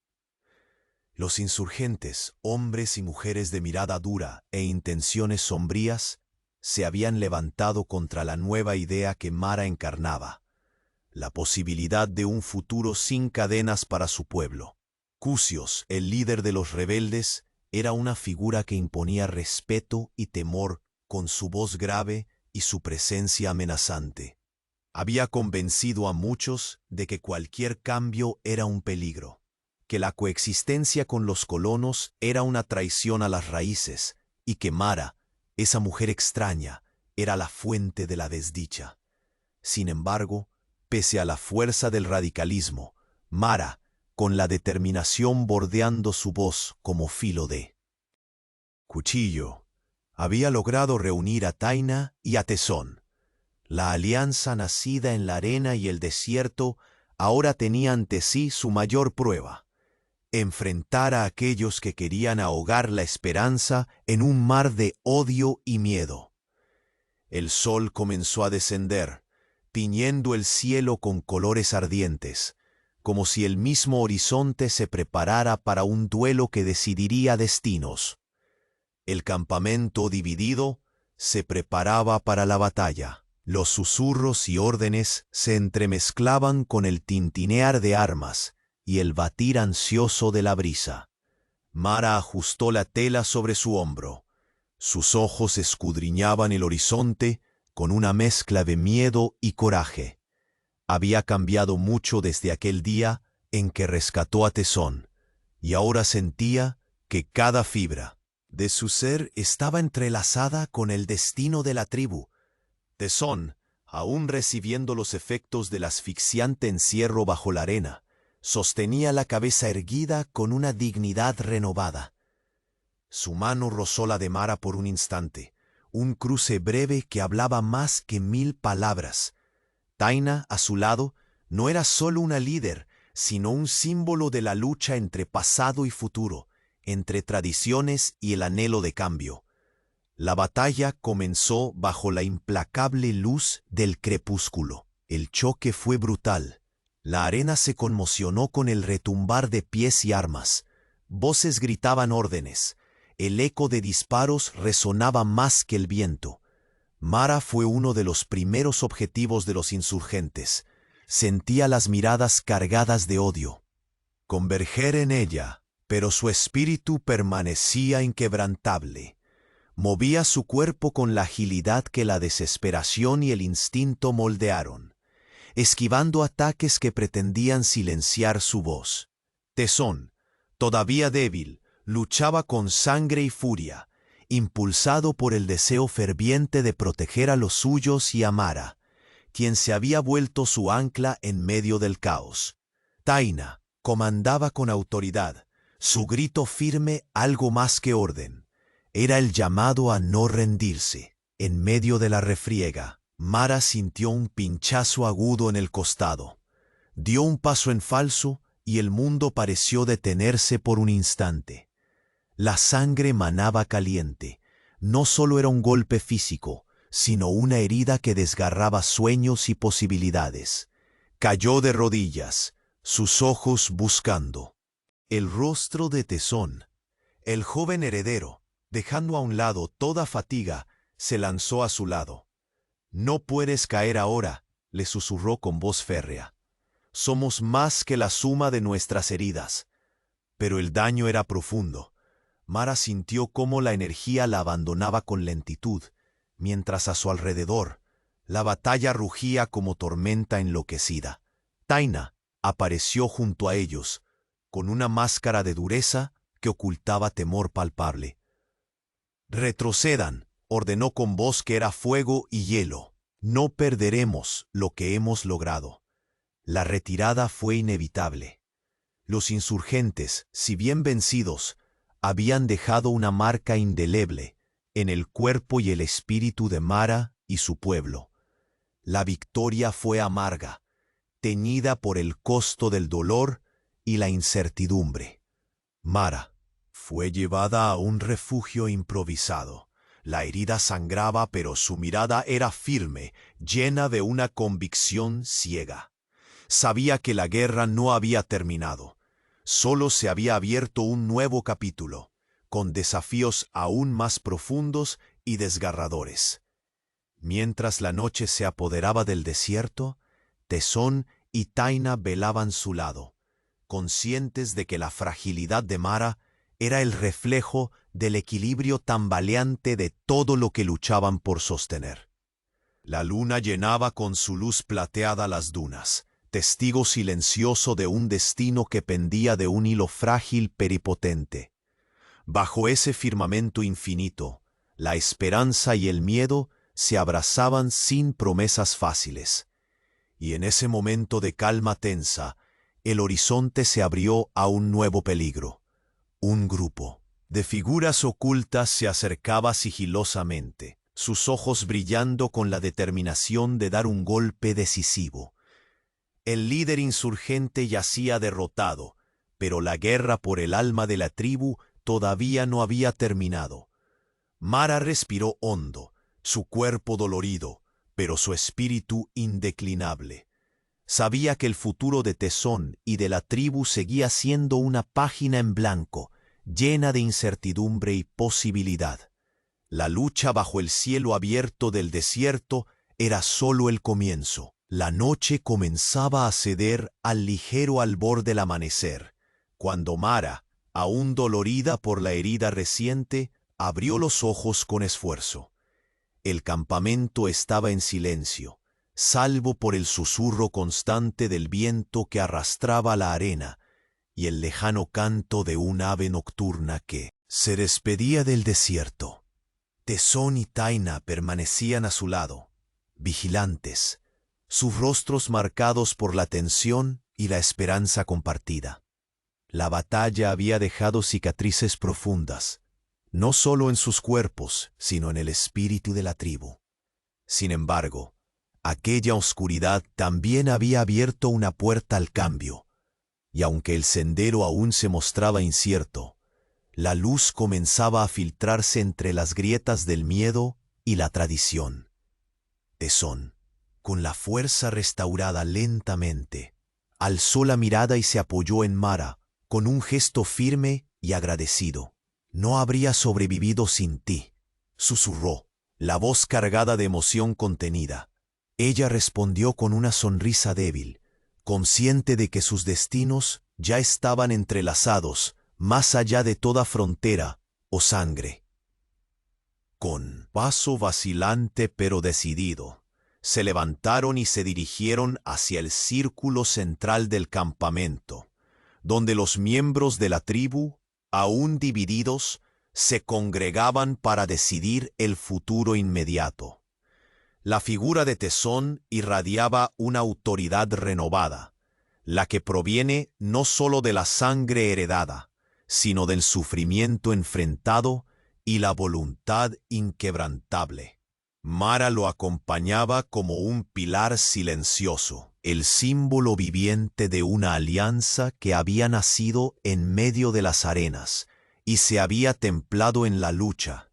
Los insurgentes, hombres y mujeres de mirada dura e intenciones sombrías, se habían levantado contra la nueva idea que Mara encarnaba: la posibilidad de un futuro sin cadenas para su pueblo. Cusios, el líder de los rebeldes, era una figura que imponía respeto y temor con su voz grave y su presencia amenazante. Había convencido a muchos de que cualquier cambio era un peligro, que la coexistencia con los colonos era una traición a las raíces, y que Mara, esa mujer extraña, era la fuente de la desdicha. Sin embargo, pese a la fuerza del radicalismo, Mara, con la determinación bordeando su voz como filo de cuchillo. Había logrado reunir a Taina y a Tesón. La alianza nacida en la arena y el desierto ahora tenía ante sí su mayor prueba: enfrentar a aquellos que querían ahogar la esperanza en un mar de odio y miedo. El sol comenzó a descender, tiñendo el cielo con colores ardientes, como si el mismo horizonte se preparara para un duelo que decidiría destinos. El campamento dividido se preparaba para la batalla. Los susurros y órdenes se entremezclaban con el tintinear de armas y el batir ansioso de la brisa. Mara ajustó la tela sobre su hombro. Sus ojos escudriñaban el horizonte con una mezcla de miedo y coraje. Había cambiado mucho desde aquel día en que rescató a Tesón, y ahora sentía que cada fibra de su ser estaba entrelazada con el destino de la tribu. Tesón, aún recibiendo los efectos del asfixiante encierro bajo la arena, sostenía la cabeza erguida con una dignidad renovada. Su mano rozó la de Mara por un instante, un cruce breve que hablaba más que 1000 palabras. Taina, a su lado, no era solo una líder, sino un símbolo de la lucha entre pasado y futuro, entre tradiciones y el anhelo de cambio. La batalla comenzó bajo la implacable luz del crepúsculo. El choque fue brutal. La arena se conmocionó con el retumbar de pies y armas. Voces gritaban órdenes. El eco de disparos resonaba más que el viento. Mara fue uno de los primeros objetivos de los insurgentes. Sentía las miradas cargadas de odio converger en ella, pero su espíritu permanecía inquebrantable. Movía su cuerpo con la agilidad que la desesperación y el instinto moldearon, esquivando ataques que pretendían silenciar su voz. Tesón, todavía débil, luchaba con sangre y furia, impulsado por el deseo ferviente de proteger a los suyos y a Mara, quien se había vuelto su ancla en medio del caos. Taina comandaba con autoridad, su grito firme algo más que orden. Era el llamado a no rendirse. En medio de la refriega, Mara sintió un pinchazo agudo en el costado. Dio un paso en falso y el mundo pareció detenerse por un instante. La sangre manaba caliente. No solo era un golpe físico, sino una herida que desgarraba sueños y posibilidades. Cayó de rodillas, sus ojos buscando el rostro de Tesón. El joven heredero, dejando a un lado toda fatiga, se lanzó a su lado. «No puedes caer ahora», le susurró con voz férrea. «Somos más que la suma de nuestras heridas». Pero el daño era profundo. Mara sintió cómo la energía la abandonaba con lentitud, mientras a su alrededor la batalla rugía como tormenta enloquecida. Taina apareció junto a ellos, con una máscara de dureza que ocultaba temor palpable. «Retrocedan», ordenó con voz que era fuego y hielo. «No perderemos lo que hemos logrado». La retirada fue inevitable. Los insurgentes, si bien vencidos, habían dejado una marca indeleble en el cuerpo y el espíritu de Mara y su pueblo. La victoria fue amarga, teñida por el costo del dolor y la incertidumbre. Mara fue llevada a un refugio improvisado. La herida sangraba, pero su mirada era firme, llena de una convicción ciega. Sabía que la guerra no había terminado. Solo se había abierto un nuevo capítulo, con desafíos aún más profundos y desgarradores. Mientras la noche se apoderaba del desierto, Tesón y Taina velaban su lado, conscientes de que la fragilidad de Mara era el reflejo del equilibrio tambaleante de todo lo que luchaban por sostener. La luna llenaba con su luz plateada las dunas, testigo silencioso de un destino que pendía de un hilo frágil peripotente. Bajo ese firmamento infinito, la esperanza y el miedo se abrazaban sin promesas fáciles. Y en ese momento de calma tensa, el horizonte se abrió a un nuevo peligro. Un grupo de figuras ocultas se acercaba sigilosamente, sus ojos brillando con la determinación de dar un golpe decisivo. El líder insurgente yacía derrotado, pero la guerra por el alma de la tribu todavía no había terminado. Mara respiró hondo, su cuerpo dolorido, pero su espíritu indeclinable. Sabía que el futuro de Tesón y de la tribu seguía siendo una página en blanco, llena de incertidumbre y posibilidad. La lucha bajo el cielo abierto del desierto era solo el comienzo. La noche comenzaba a ceder al ligero albor del amanecer, cuando Mara, aún dolorida por la herida reciente, abrió los ojos con esfuerzo. El campamento estaba en silencio, salvo por el susurro constante del viento que arrastraba la arena y el lejano canto de un ave nocturna que se despedía del desierto. Tesón y Taina permanecían a su lado, vigilantes, sus rostros marcados por la tensión y la esperanza compartida. La batalla había dejado cicatrices profundas, no solo en sus cuerpos, sino en el espíritu de la tribu. Sin embargo, aquella oscuridad también había abierto una puerta al cambio, y aunque el sendero aún se mostraba incierto, la luz comenzaba a filtrarse entre las grietas del miedo y la tradición. Tesón, con la fuerza restaurada lentamente, alzó la mirada y se apoyó en Mara, con un gesto firme y agradecido. «No habría sobrevivido sin ti», susurró, la voz cargada de emoción contenida. Ella respondió con una sonrisa débil, consciente de que sus destinos ya estaban entrelazados, más allá de toda frontera o sangre. Con paso vacilante pero decidido, se levantaron y se dirigieron hacia el círculo central del campamento, donde los miembros de la tribu, aún divididos, se congregaban para decidir el futuro inmediato. La figura de Tesón irradiaba una autoridad renovada, la que proviene no solo de la sangre heredada, sino del sufrimiento enfrentado y la voluntad inquebrantable. Mara lo acompañaba como un pilar silencioso, el símbolo viviente de una alianza que había nacido en medio de las arenas y se había templado en la lucha.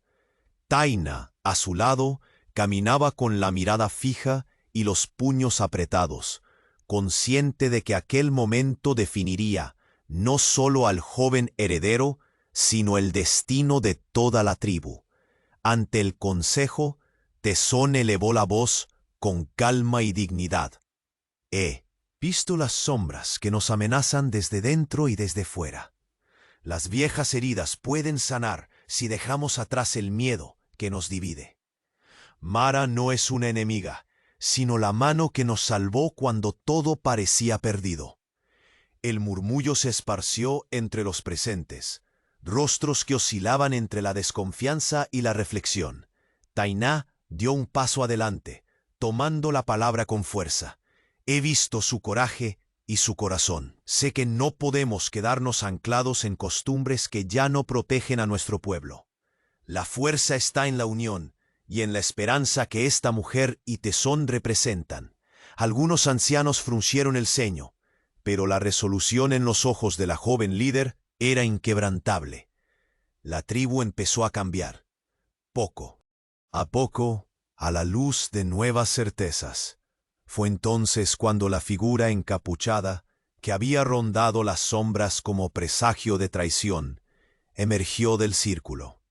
Taina, a su lado, caminaba con la mirada fija y los puños apretados, consciente de que aquel momento definiría no solo al joven heredero, sino el destino de toda la tribu. Ante el consejo, Tesón elevó la voz con calma y dignidad. «He visto las sombras que nos amenazan desde dentro y desde fuera. Las viejas heridas pueden sanar si dejamos atrás el miedo que nos divide. Mara no es una enemiga, sino la mano que nos salvó cuando todo parecía perdido». El murmullo se esparció entre los presentes, rostros que oscilaban entre la desconfianza y la reflexión. Taina dio un paso adelante, tomando la palabra con fuerza. «He visto su coraje y su corazón. Sé que no podemos quedarnos anclados en costumbres que ya no protegen a nuestro pueblo. La fuerza está en la unión y en la esperanza que esta mujer y Tesón representan». Algunos ancianos fruncieron el ceño, pero la resolución en los ojos de la joven líder era inquebrantable. La tribu empezó a cambiar, poco a poco, a la luz de nuevas certezas. Fue entonces cuando la figura encapuchada, que había rondado las sombras como presagio de traición, emergió del círculo.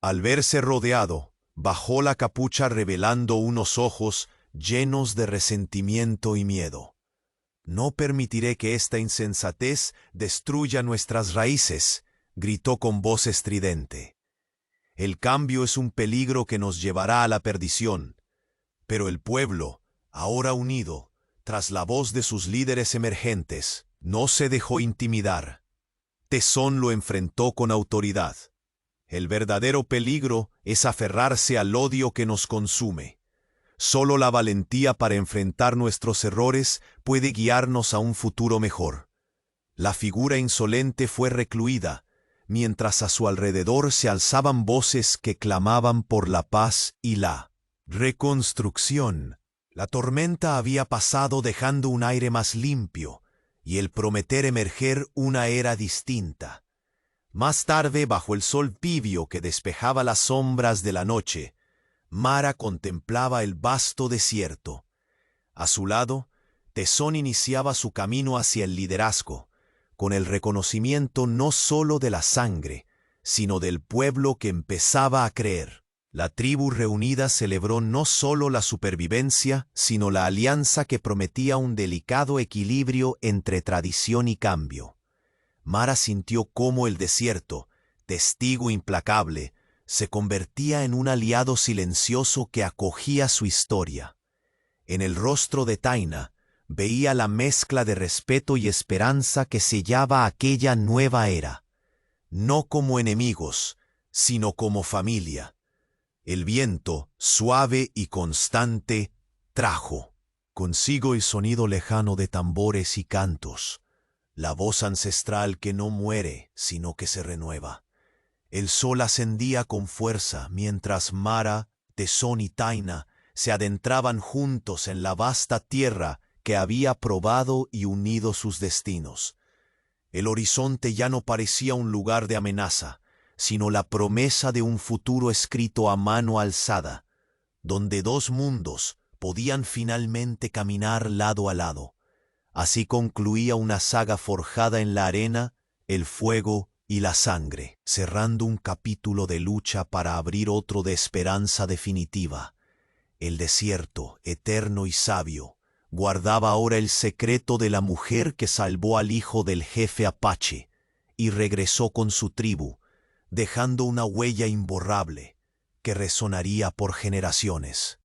Al verse rodeado, bajó la capucha revelando unos ojos llenos de resentimiento y miedo. «No permitiré que esta insensatez destruya nuestras raíces», gritó con voz estridente. «El cambio es un peligro que nos llevará a la perdición, pero el pueblo, ahora unido, tras la voz de sus líderes emergentes, no se dejó intimidar. Tesón lo enfrentó con autoridad. El verdadero peligro es aferrarse al odio que nos consume. Solo la valentía para enfrentar nuestros errores puede guiarnos a un futuro mejor. La figura insolente fue recluida, mientras a su alrededor se alzaban voces que clamaban por la paz y la reconstrucción. La tormenta había pasado dejando un aire más limpio y el prometer emerger una era distinta. Más tarde, bajo el sol tibio que despejaba las sombras de la noche, Mara contemplaba el vasto desierto. A su lado, Tesón iniciaba su camino hacia el liderazgo, con el reconocimiento no solo de la sangre, sino del pueblo que empezaba a creer. La tribu reunida celebró no solo la supervivencia, sino la alianza que prometía un delicado equilibrio entre tradición y cambio. Mara sintió cómo el desierto, testigo implacable, se convertía en un aliado silencioso que acogía su historia. En el rostro de Taina veía la mezcla de respeto y esperanza que sellaba aquella nueva era, no como enemigos, sino como familia. El viento, suave y constante, trajo consigo el sonido lejano de tambores y cantos, la voz ancestral que no muere, sino que se renueva. El sol ascendía con fuerza mientras Mara, Tesón y Taina se adentraban juntos en la vasta tierra que había probado y unido sus destinos. El horizonte ya no parecía un lugar de amenaza, sino la promesa de un futuro escrito a mano alzada, donde dos mundos podían finalmente caminar lado a lado. Así concluía una saga forjada en la arena, el fuego y la sangre, cerrando un capítulo de lucha para abrir otro de esperanza definitiva. El desierto, eterno y sabio, guardaba ahora el secreto de la mujer que salvó al hijo del jefe apache y regresó con su tribu, dejando una huella imborrable que resonaría por generaciones.